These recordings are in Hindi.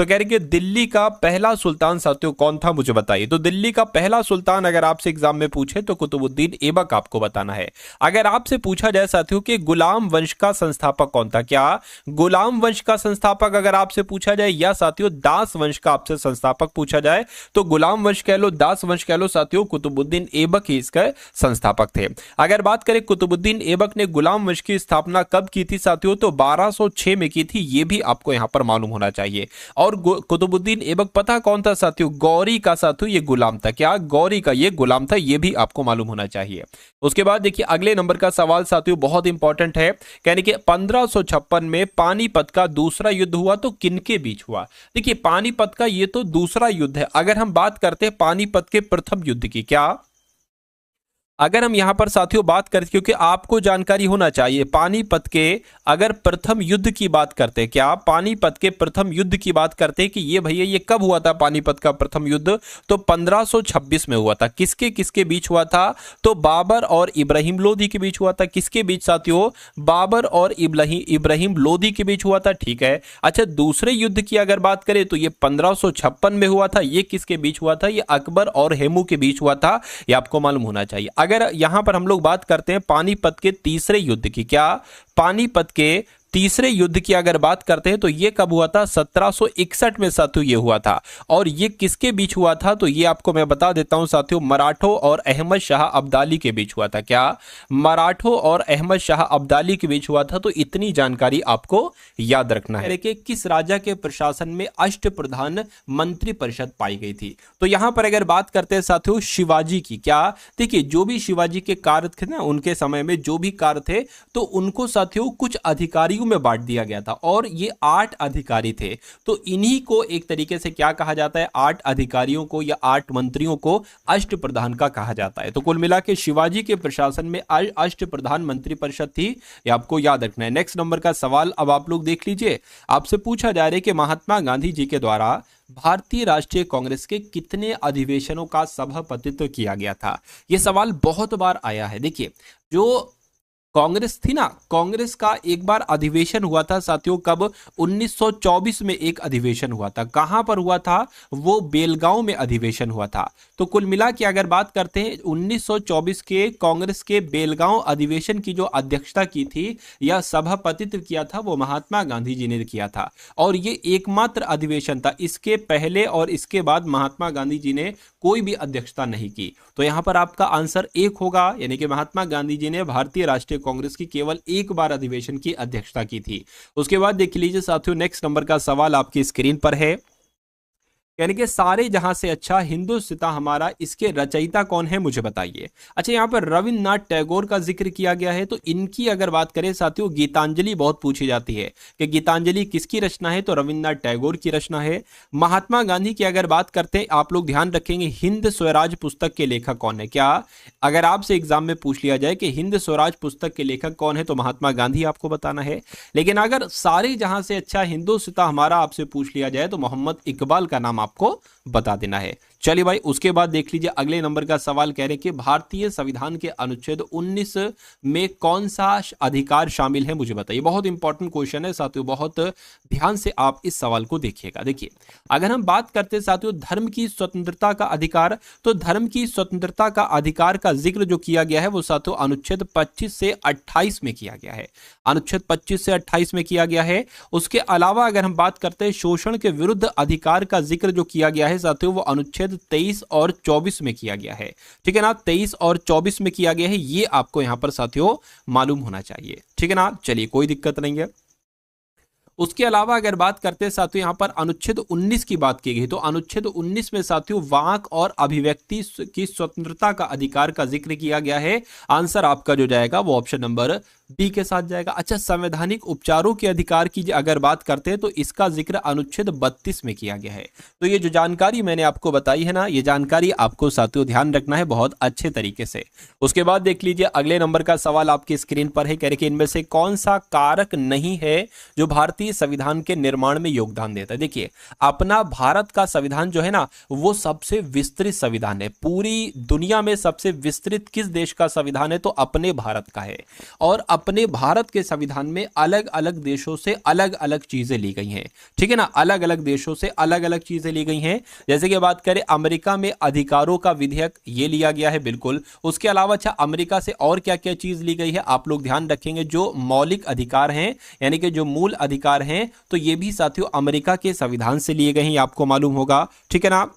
तो कह रहे कि दिल्ली का पहला सुल्तान साथियों कौन था, मुझे बताइए। तो दिल्ली का पहला सुल्तान अगर आपसे एग्जाम में पूछे तो कुतुबुद्दीन ऐबक आपको बताना है। अगर आपसे पूछा जाए साथियों कि गुलाम वंश का संस्थापक कौन था, क्या गुलाम वंश का संस्थापक अगर आपसे पूछा जाए, या साथियों दास वंश का आपसे संस्थापक पूछा जाए, तो गुलाम वंश कह लो, दास वंश कह लो साथियों, कुतुबुद्दीन ऐबक ही इसका संस्थापक थे। अगर बात करें कुतुबुद्दीन ऐबक ने गुलाम वंश की स्थापना कब की थी साथियों, तो 1206 में की थी, यह भी आपको यहां पर मालूम होना चाहिए। और कुतुबुद्दीन ऐबक पता कौन था साथियों, गौरी का साथियों ये गुलाम था, क्या गौरी का ये गुलाम था, यह भी आपको मालूम होना चाहिए। उसके बाद देखिए अगले नंबर का सवाल साथियों बहुत इंपॉर्टेंट है, यानी कि 1556 में पानीपत का दूसरा युद्ध हुआ तो किनके बीच हुआ। देखिए पानीपत का ये तो दूसरा युद्ध है, अगर हम बात करते हैं पानीपत के प्रथम युद्ध की, क्या अगर हम यहां पर साथियों बात करें, क्योंकि आपको जानकारी होना चाहिए, पानीपत के अगर प्रथम युद्ध की बात करते हैं, क्या पानीपत के प्रथम युद्ध की बात करते हैं कि ये भैया ये कब हुआ था पानीपत का प्रथम युद्ध, तो 1526 में हुआ था। किसके किसके बीच हुआ था, तो बाबर और इब्राहिम लोदी के बीच हुआ था। किसके बीच साथियों, बाबर और इब्राहिम लोदी के बीच हुआ था, ठीक है। अच्छा दूसरे युद्ध की अगर बात करें तो ये 1556 में हुआ था, ये किसके बीच हुआ था, ये अकबर और हेमू के बीच हुआ था, ये आपको मालूम होना चाहिए। अगर यहां पर हम लोग बात करते हैं पानीपत के तीसरे युद्ध की, क्या पानीपत के तीसरे युद्ध की अगर बात करते हैं तो यह कब हुआ था, 1761 में साथियों ये हुआ था। और ये किसके बीच हुआ था, तो ये आपको मैं बता देता हूं साथियों, मराठों और अहमद शाह अब्दाली के बीच हुआ था। क्या मराठों और अहमद शाह अब्दाली के बीच हुआ था, तो इतनी जानकारी आपको याद रखना है। कि किस राजा के प्रशासन में अष्टप्रधान मंत्री परिषद पाई गई थी, तो यहां पर अगर बात करते हैं साथियों शिवाजी की, क्या देखिए जो भी शिवाजी के कार्य थे ना, उनके समय में जो भी कार्य थे तो उनको साथियों कुछ अधिकारी में बांट दिया गया था, और ये 8 अधिकारी थे। तो इन्हीं को एक तरीके से क्या कहा जाता है, 8 अधिकारियों को या 8 मंत्रियों को अष्टप्रधान का कहा जाता है। तो कुल मिला के शिवाजी के प्रशासन में अष्टप्रधान मंत्री परिषद थी, ये आपको याद रखना है। नेक्स्ट नंबर का सवाल अब आप लोग देख लीजिए, आपसे पूछा जा रहा है कि महात्मा गांधी जी के द्वारा भारतीय राष्ट्रीय कांग्रेस के कितने अधिवेशनों का सभापतित्व किया गया था। यह सवाल बहुत बार आया है। देखिए जो कांग्रेस थी ना, कांग्रेस का एक बार अधिवेशन हुआ था साथियों, कब 1924 में एक अधिवेशन हुआ था। कहां पर हुआ था, वो बेलगांव में अधिवेशन हुआ था। तो कुल मिला के अगर बात करते हैं 1924 के कांग्रेस के बेलगांव अधिवेशन की जो अध्यक्षता की थी या सभापतित्व किया था, वो महात्मा गांधी जी ने किया था। और ये एकमात्र अधिवेशन था, इसके पहले और इसके बाद महात्मा गांधी जी ने कोई भी अध्यक्षता नहीं की। तो यहां पर आपका आंसर 1 होगा, यानी कि महात्मा गांधी जी ने भारतीय राष्ट्रीय कांग्रेस की केवल एक बार अधिवेशन की अध्यक्षता की थी। उसके बाद देख लीजिए साथियों नेक्स्ट नंबर का सवाल आपकी स्क्रीन पर है, यानी कि सारे जहां से अच्छा हिंदुस्तान हमारा, इसके रचयिता कौन है मुझे बताइए। अच्छा यहां पर रविन्द्रनाथ टैगोर का जिक्र किया गया है, तो इनकी अगर बात करें साथियों, गीतांजलि बहुत पूछी जाती है कि गीतांजलि किसकी रचना है, तो रविन्द्रनाथ टैगोर की रचना है। महात्मा गांधी की अगर बात करते हैं, आप लोग ध्यान रखेंगे हिंद स्वराज पुस्तक के लेखक कौन है। क्या अगर आपसे एग्जाम में पूछ लिया जाए कि हिंद स्वराज पुस्तक के लेखक कौन है, तो महात्मा गांधी आपको बताना है। लेकिन अगर सारे जहां से अच्छा हिंदुस्तान हमारा आपसे पूछ लिया जाए, तो मोहम्मद इकबाल का नाम आपको बता देना है। चलिए भाई उसके बाद देख लीजिए अगले नंबर का सवाल, कह रहे हैं कि भारतीय संविधान के अनुच्छेद 19 में कौन सा अधिकार शामिल है, मुझे बताइए। बहुत इंपॉर्टेंट क्वेश्चन है साथियों, बहुत ध्यान से आप इस सवाल को देखिएगा। देखिए अगर हम बात करते हैं साथियों धर्म की स्वतंत्रता का अधिकार, तो धर्म की स्वतंत्रता का अधिकार का जिक्र जो किया गया है वो साथियों अनुच्छेद 25 से 28 में किया गया है। अनुच्छेद 25 से 28 में किया गया है। उसके अलावा अगर हम बात करते हैं शोषण के विरुद्ध अधिकार का जिक्र जो किया गया है साथियों, वो अनुच्छेद 23 और 24 में किया गया है। ठीक है ना, 23 और 24 में किया गया है, ये आपको यहां पर साथियों मालूम होना चाहिए। ठीक है ना, चलिए कोई दिक्कत नहीं है। उसके अलावा अगर बात करते हैं साथियों यहां पर अनुच्छेद 19 की बात की गई, तो अनुच्छेद 19 में साथियों वाक और अभिव्यक्ति की स्वतंत्रता का अधिकार का जिक्र किया गया है। आंसर आपका जो जाएगा वो ऑप्शन नंबर बी के साथ जाएगा। अच्छा संवैधानिक उपचारों के अधिकार की अगर बात करते हैं, तो इसका जिक्र अनुच्छेद 32 में किया गया है। तो ये जो जानकारी मैंने आपको बताई है ना, ये जानकारी आपको साथियों ध्यान रखना है बहुत अच्छे तरीके से। उसके बाद देख लीजिए अगले नंबर का सवाल आपकी स्क्रीन पर है, कह रहे कि इनमें से कौन सा कारक नहीं है जो भारतीय संविधान के निर्माण में योगदान देता है। देखिए अपना भारत का संविधान जो है ना, वो सबसे विस्तृत संविधान है। पूरी दुनिया में सबसे विस्तृत किस देश का संविधान है, तो अपने भारत का है। और अपने भारत के संविधान में अलग अलग देशों से अलग अलग चीजें ली गई हैं, ठीक है ना, अलग अलग देशों से अलग अलग चीजें ली गई हैं। जैसे कि बात करें अमेरिका में अधिकारों का विधेयक ये लिया गया है, बिल्कुल। उसके अलावा अच्छा अमेरिका से और क्या क्या चीज ली गई है आप लोग ध्यान रखेंगे, जो मौलिक अधिकार हैं यानी कि जो मूल अधिकार हैं, तो ये भी साथियों अमेरिका के संविधान से लिए गए हैं, आपको मालूम होगा, ठीक है ना।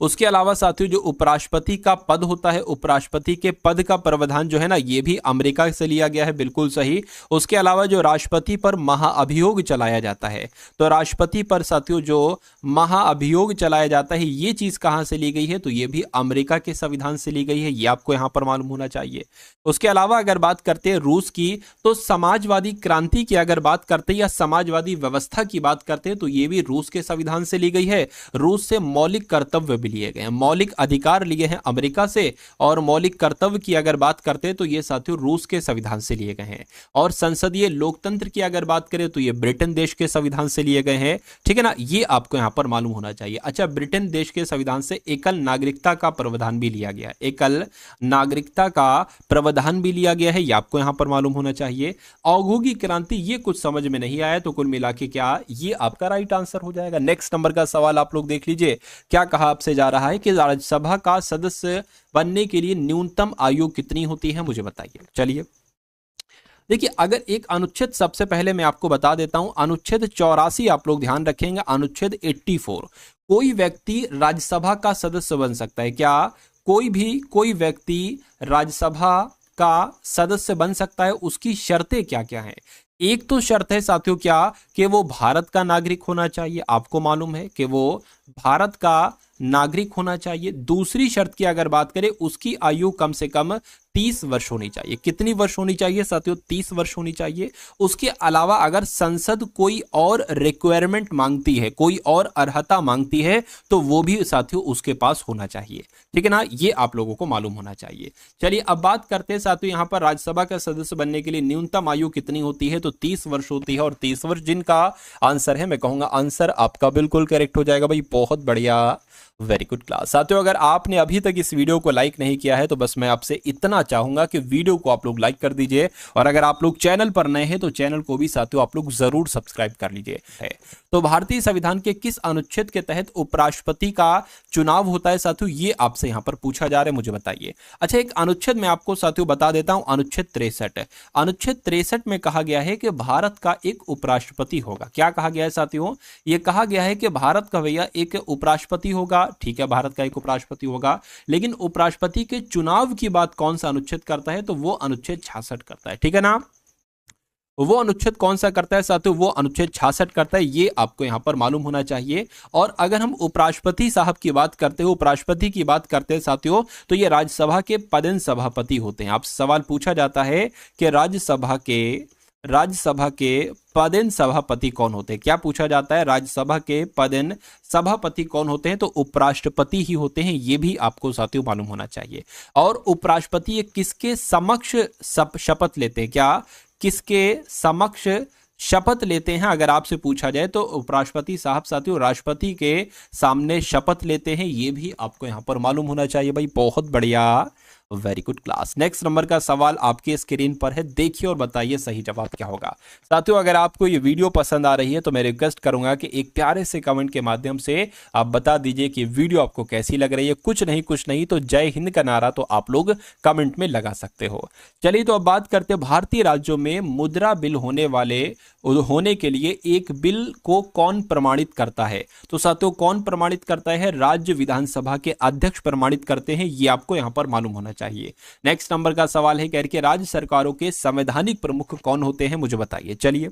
उसके अलावा साथियों जो उपराष्ट्रपति का पद होता है, उपराष्ट्रपति के पद का प्रावधान जो है ना, ये भी अमेरिका से लिया गया है, बिल्कुल सही। उसके अलावा जो राष्ट्रपति पर महाअभियोग चलाया जाता है, तो राष्ट्रपति पर साथियों जो महाअभियोग चलाया जाता है, ये चीज कहां से ली गई है, तो ये भी अमेरिका के संविधान से ली गई है, ये आपको यहां पर मालूम होना चाहिए। उसके अलावा अगर बात करते हैं रूस की, तो समाजवादी क्रांति की अगर बात करते हैं या समाजवादी व्यवस्था की बात करते हैं, तो ये भी रूस के संविधान से ली गई है। रूस से मौलिक कर्तव्य लिए गए हैं, मौलिक अधिकार लिए हैं अमेरिका से, और मौलिक कर्तव्य की अगर बात करते हैं तो ये साथियों रूस के संविधान से लिए गए हैं। और संसदीय लोकतंत्र की अगर बात करें तो ये ब्रिटेन देश के संविधान से लिए गए हैं, ठीक है ना, ये आपको यहां पर मालूम होना चाहिए। अच्छा, ब्रिटेन देश के संविधान से एकल नागरिकता का प्रावधान भी लिया गया है, एकल नागरिकता का प्रावधान भी लिया गया है, ये आपको यहां पर मालूम होना चाहिए। औद्योगिक क्रांति, ये कुछ समझ में नहीं आया, तो कुल मिला के क्या ये आपका राइट आंसर हो जाएगा। नेक्स्ट नंबर का सवाल आप लोग देख लीजिए, क्या कहा आपसे जा रहा है कि राज्यसभा का सदस्य बनने के लिए न्यूनतम आयु कितनी होती है, मुझे बताइए। चलिए देखिए, अगर एक अनुच्छेद सबसे पहले मैं आपको बता देता हूं, अनुच्छेद 84 आप लोग ध्यान रखेंगे, अनुच्छेद 84, कोई व्यक्ति राज्यसभा का सदस्य बन सकता है। क्या कोई व्यक्ति राज्यसभा का सदस्य बन सकता है? उसकी शर्तें क्या क्या हैं? एक तो शर्त है साथियों क्या, कि वो भारत का नागरिक होना चाहिए, आपको मालूम है कि वो भारत का नागरिक होना चाहिए। दूसरी शर्त की अगर बात करें, उसकी आयु कम से कम 30 वर्ष होनी चाहिए। कितनी वर्ष होनी चाहिए साथियों? 30 वर्ष होनी चाहिए। उसके अलावा अगर संसद कोई और रिक्वायरमेंट मांगती है, कोई और अर्हता मांगती है, तो वो भी साथियों उसके पास होना चाहिए, ठीक है ना, ये आप लोगों को मालूम होना चाहिए। चलिए अब बात करते हैं साथियों, यहां पर राज्यसभा का सदस्य बनने के लिए न्यूनतम आयु कितनी होती है, तो 30 वर्ष होती है। और 30 वर्ष जिनका आंसर है, मैं कहूंगा आंसर आपका बिल्कुल करेक्ट हो जाएगा भाई, बहुत बढ़िया, वेरी गुड क्लास। साथियों अगर आपने अभी तक इस वीडियो को लाइक नहीं किया है, तो बस मैं आपसे इतना चाहूंगा कि वीडियो को आप लोग लाइक कर दीजिए, और अगर आप लोग चैनल पर नए हैं तो चैनल को भी साथियों आप लोग जरूर सब्सक्राइब कर लीजिए। तो भारतीय संविधान के किस अनुच्छेद के तहत उपराष्ट्रपति का चुनाव होता है साथियों, ये आपसे यहां पर पूछा जा रहा है, मुझे बताइए। अच्छा, एक अनुच्छेद मैं आपको साथियों बता देता हूं, अनुच्छेद 63। अनुच्छेद 63 में कहा गया है कि भारत का एक उपराष्ट्रपति होगा। क्या कहा गया है साथियों? यह कहा गया है कि भारत का भैया एक उपराष्ट्रपति होगा, ठीक है, भारत का एक उपराष्ट्रपति होगा, लेकिन उपराष्ट्रपति के चुनाव की बात कौन सा अनुच्छेद करता है, तो वो अनुच्छेद 66 करता है, ठीक है ना। वो अनुच्छेद कौन सा करता है साथियों? वो अनुच्छेद 66 करता है, ये आपको यहां पर मालूम होना चाहिए। और अगर हम उपराष्ट्रपति साहब की बात करते हैं, उपराष्ट्रपति की बात करते हैं साथियों, तो ये राज्यसभा के पदेन सभापति होते हैं। आप सवाल पूछा जाता है कि राज्यसभा के पदेन सभापति कौन होते हैं? क्या पूछा जाता है? राज्यसभा के पदेन सभापति कौन होते हैं? तो उपराष्ट्रपति ही होते हैं, ये भी आपको साथियों मालूम होना चाहिए। और उपराष्ट्रपति किसके समक्ष शपथ लेते हैं? क्या किसके समक्ष शपथ लेते हैं? अगर आपसे पूछा जाए तो उपराष्ट्रपति साहब साथियों राष्ट्रपति के सामने शपथ लेते हैं, ये भी आपको यहां पर मालूम होना चाहिए भाई, बहुत बढ़िया, very good class. Next number का सवाल आपके स्क्रीन पर है, देखिए और बताइए सही जवाब क्या होगा। साथियों अगर आपको ये वीडियो पसंद आ रही है तो मैं रिक्वेस्ट करूंगा कि एक प्यारे से कमेंट के माध्यम से आप बता दीजिए कि वीडियो आपको कैसी लग रही है। कुछ नहीं तो जय हिंद का नारा तो आप लोग कमेंट में लगा सकते हो। चलिए तो अब बात करते हैं, भारतीय राज्यों में मुद्रा बिल होने के लिए एक बिल को कौन प्रमाणित करता है? तो साथियों कौन प्रमाणित करता है? राज्य विधानसभा के अध्यक्ष प्रमाणित करते हैं, ये आपको यहां पर मालूम होना चाहिए। नेक्स्ट नंबर का सवाल है, कह रहे कि राज्य सरकारों के संवैधानिक प्रमुख कौन होते हैं, मुझे बताइए। चलिए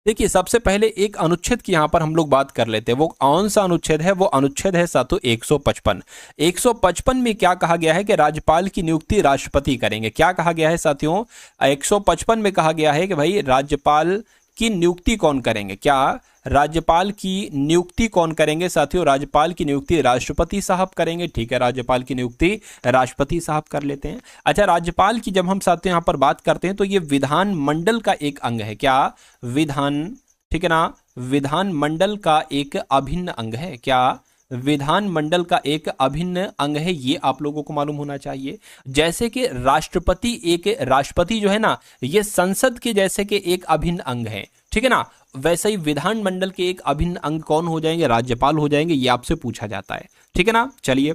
देखिए, सबसे पहले एक अनुच्छेद की यहां पर हम लोग बात कर लेते हैं। वो कौन सा अनुच्छेद है? वो अनुच्छेद है साथियों 155। 155 में क्या कहा गया है कि राज्यपाल की नियुक्ति राष्ट्रपति करेंगे। क्या कहा गया है साथियों? 155 में कहा गया है कि भाई राज्यपाल की नियुक्ति कौन करेंगे? क्या राज्यपाल की नियुक्ति कौन करेंगे साथियों? राज्यपाल की नियुक्ति राष्ट्रपति साहब करेंगे, ठीक है, राज्यपाल की नियुक्ति राष्ट्रपति साहब कर लेते हैं। अच्छा, राज्यपाल की जब हम साथियों यहां पर बात करते हैं तो ये विधान मंडल का एक अंग है। क्या विधान, ठीक है ना, विधान मंडल का एक अभिन्न अंग है। क्या विधानमंडल का एक अभिन्न अंग है, ये आप लोगों को मालूम होना चाहिए। जैसे कि राष्ट्रपति जो है ना, ये संसद के जैसे कि एक अभिन्न अंग है, ठीक है ना, वैसे ही विधानमंडल के एक अभिन्न अंग कौन हो जाएंगे? राज्यपाल हो जाएंगे, ये आपसे पूछा जाता है, ठीक है ना। चलिए,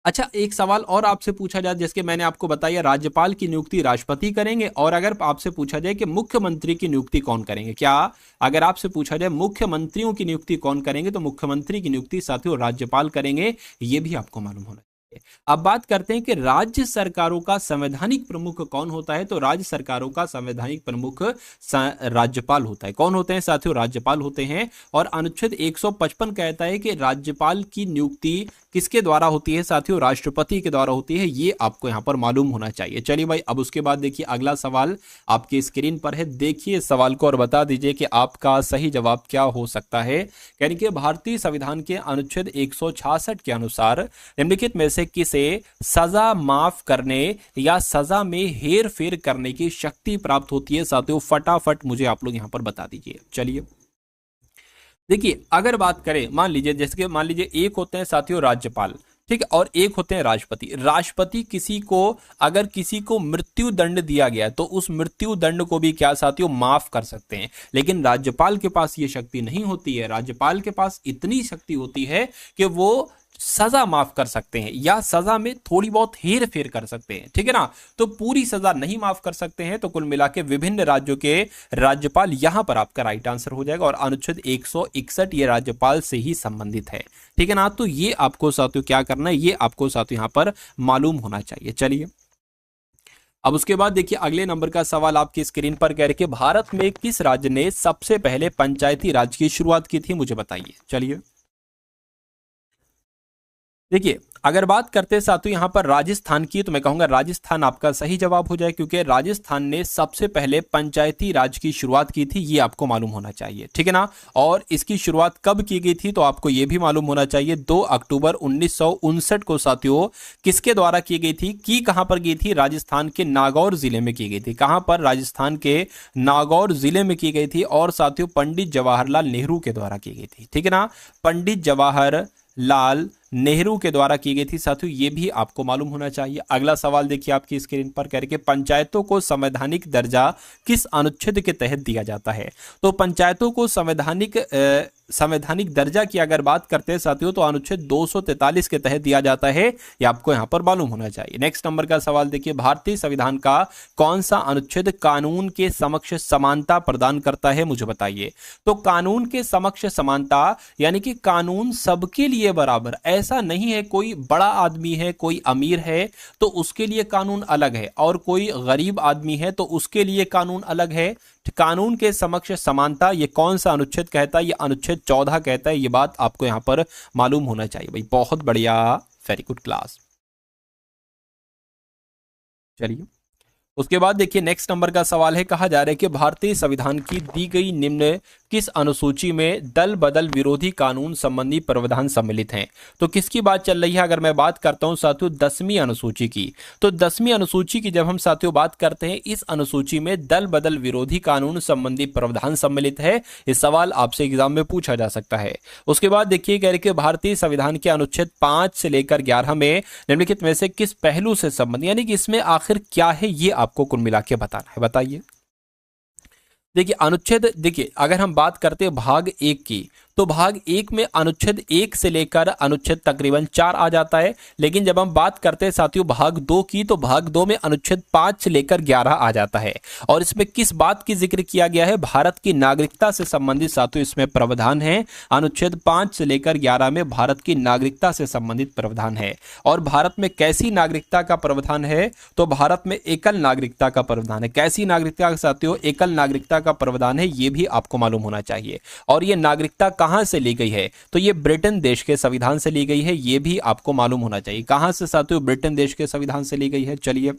अच्छा एक सवाल और आपसे पूछा जाए, जैसे मैंने आपको बताया राज्यपाल की नियुक्ति राष्ट्रपति करेंगे, और अगर आपसे पूछा जाए कि मुख्यमंत्री की नियुक्ति कौन करेंगे, क्या अगर आपसे पूछा जाए मुख्यमंत्रियों की नियुक्ति कौन करेंगे, तो मुख्यमंत्री की नियुक्ति साथियों राज्यपाल करेंगे, ये भी आपको मालूम होना चाहिए। अब बात करते हैं कि राज्य सरकारों का संवैधानिक प्रमुख कौन होता है, तो राज्य सरकारों का संवैधानिक प्रमुख राज्यपाल होता है। कौन होते हैं साथियों? राज्यपाल होते हैं। और अनुच्छेद 155 कहता है कि राज्यपाल की नियुक्ति किसके द्वारा होती है साथियों? राष्ट्रपति के द्वारा होती है, ये आपको यहां पर मालूम होना चाहिए। चलिए भाई, अब उसके बाद देखिए अगला सवाल आपकी स्क्रीन पर है, देखिए इस सवाल को और बता दीजिए कि आपका सही जवाब क्या हो सकता है। यानी कि भारतीय संविधान के अनुच्छेद 166 के अनुसार निम्नलिखित में से किसे सजा माफ करने या सजा में हेर फेर करने की शक्ति प्राप्त होती है साथियों? फटाफट मुझे आप लोग यहां पर बता दीजिए। चलिए देखिए, अगर बात करें, मान लीजिए जैसे कि मान लीजिए एक होते हैं साथियों राज्यपाल, ठीक है, और एक होते हैं राष्ट्रपति। राष्ट्रपति अगर किसी को मृत्यु दंड दिया गया है तो उस मृत्यु दंड को भी क्या साथियों माफ कर सकते हैं, लेकिन राज्यपाल के पास ये शक्ति नहीं होती है। राज्यपाल के पास इतनी शक्ति होती है कि वो सजा माफ कर सकते हैं या सजा में थोड़ी बहुत हेर फेर कर सकते हैं, ठीक है ना। तो पूरी सजा नहीं माफ कर सकते हैं। तो कुल मिला के विभिन्न राज्यों के राज्यपाल यहां पर आपका राइट आंसर हो जाएगा, और अनुच्छेद 161 ये राज्यपाल से ही संबंधित है, ठीक है ना। तो ये आपको साथियों क्या करना है, ये आपको साथियों यहां पर मालूम होना चाहिए। चलिए अब उसके बाद देखिए अगले नंबर का सवाल आपकी स्क्रीन पर कह रहे कि भारत में किस राज्य ने सबसे पहले पंचायती राज की शुरुआत की थी, मुझे बताइए। चलिए देखिए, अगर बात करते हैं साथियों यहां पर राजस्थान की, तो मैं कहूंगा राजस्थान आपका सही जवाब हो जाए, क्योंकि राजस्थान ने सबसे पहले पंचायती राज की शुरुआत की थी, ये आपको मालूम होना चाहिए, ठीक है ना। और इसकी शुरुआत कब की गई थी, तो आपको यह भी मालूम होना चाहिए 2 अक्टूबर 1959 को साथियों किसके द्वारा की गई थी, की कहां पर की थी? राजस्थान के नागौर जिले में की गई थी। कहां पर? राजस्थान के नागौर जिले में की गई थी, और साथियों पंडित जवाहरलाल नेहरू के द्वारा की गई थी, ठीक है ना। पंडित जवाहरलाल नेहरू के द्वारा की गई थी साथियों, ये भी आपको मालूम होना चाहिए। अगला सवाल देखिए आपकी स्क्रीन पर करके, पंचायतों को संवैधानिक दर्जा किस अनुच्छेद के तहत दिया जाता है? तो पंचायतों को संवैधानिक दर्जा की अगर बात करते हैं साथियों, तो अनुच्छेद 243 के तहत दिया जाता है, ये आपको यहां पर मालूम होना चाहिए। नेक्स्ट नंबर का सवाल देखिए, भारतीय संविधान का कौन सा अनुच्छेद कानून के समक्ष समानता प्रदान करता है, मुझे बताइए। तो कानून के समक्ष समानता यानी कि कानून सबके लिए बराबर, ऐसा नहीं है कोई बड़ा आदमी है, कोई अमीर है तो उसके लिए कानून अलग है, और कोई गरीब आदमी है तो उसके लिए कानून अलग है। कानून के समक्ष समानता ये कौन सा अनुच्छेद कहता है? ये अनुच्छेद 14 कहता है। ये बात आपको यहां पर मालूम होना चाहिए भाई। बहुत बढ़िया, वेरी गुड क्लास। चलिए उसके बाद देखिए नेक्स्ट नंबर का सवाल है, कहा जा रहा है कि भारतीय संविधान की दी गई निम्न किस अनुसूची में दल बदल विरोधी कानून संबंधी प्रावधान सम्मिलित हैं? तो किसकी बात चल रही है? अगर मैं बात करता हूं साथियों 10वीं अनुसूची की, तो 10वीं अनुसूची की जब हम साथियों बात करते हैं, इस अनुसूची में दल बदल विरोधी कानून संबंधी प्रावधान सम्मिलित है। ये सवाल आपसे एग्जाम में पूछा जा सकता है। उसके बाद देखिए कह रहे कि भारतीय संविधान के अनुच्छेद 5 से लेकर 11 में निम्नलिखित में से किस पहलू से संबंधित, यानी कि इसमें आखिर क्या है, ये आपको कुल मिला के बताना है। बताइए देखिए अनुच्छेद, देखिए अगर हम बात करते हैं भाग 1 की, तो भाग 1 में अनुच्छेद 1 से लेकर अनुच्छेद तकरीबन 4 आ जाता है। लेकिन जब हम बात करते हैं साथियों भाग 2 की, तो भाग 2 में अनुच्छेद 5 से लेकर 11 आ जाता है। और इसमें किस बात की जिक्र किया गया है? भारत की नागरिकता से संबंधित साथियों इसमें प्रावधान है। अनुच्छेद 5 से लेकर 11 में भारत की नागरिकता से संबंधित प्रावधान है। और भारत में कैसी नागरिकता का प्रावधान है? तो भारत में एकल नागरिकता का प्रावधान है। कैसी नागरिकता साथियों? एकल नागरिकता का प्रावधान है, ये भी आपको मालूम होना चाहिए। और ये नागरिकता कहां से ली गई है? तो ये ब्रिटेन देश के संविधान से ली गई है, ये भी आपको मालूम होना चाहिए। कहां से साथियों? ब्रिटेन देश के संविधान से ली गई है। चलिए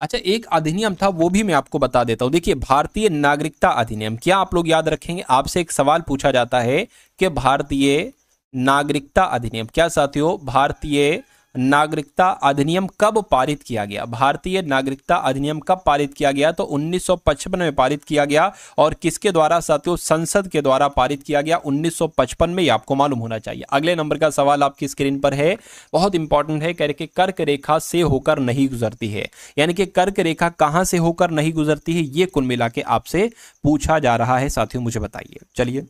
अच्छा एक अधिनियम था वो भी मैं आपको बता देता हूं। देखिए भारतीय नागरिकता अधिनियम, क्या आप लोग याद रखेंगे? आपसे एक सवाल पूछा जाता है कि भारतीय नागरिकता अधिनियम, क्या साथियों? भारतीय नागरिकता अधिनियम कब पारित किया गया? भारतीय नागरिकता अधिनियम कब पारित किया गया? तो 1955 में पारित किया गया। और किसके द्वारा साथियों? संसद के द्वारा पारित किया गया 1955 में, ये आपको मालूम होना चाहिए। अगले नंबर का सवाल आपकी स्क्रीन पर है, बहुत इंपॉर्टेंट है, कह रहे कर्क रेखा से होकर नहीं गुजरती है, यानी कि कर्क रेखा कहां से होकर नहीं गुजरती है, ये कुल मिला के आपसे पूछा जा रहा है साथियों, मुझे बताइए। चलिए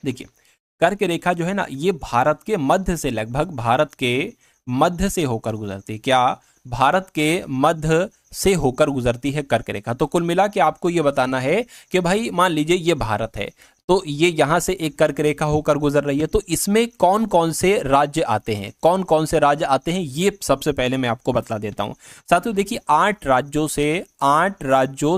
देखिए, कर्क रेखा जो है ना, ये भारत के मध्य से, लगभग भारत के मध्य से होकर गुजरती है। क्या? भारत के मध्य से होकर गुजरती है कर्क रेखा। तो कुल मिला के आपको ये बताना है कि भाई मान लीजिए ये भारत है, तो ये यहां से एक कर्क रेखा होकर गुजर रही है, तो इसमें कौन कौन से राज्य आते हैं, कौन कौन से राज्य आते हैं, ये सबसे पहले मैं आपको बतला देता हूं साथियों। देखिए 8 राज्यों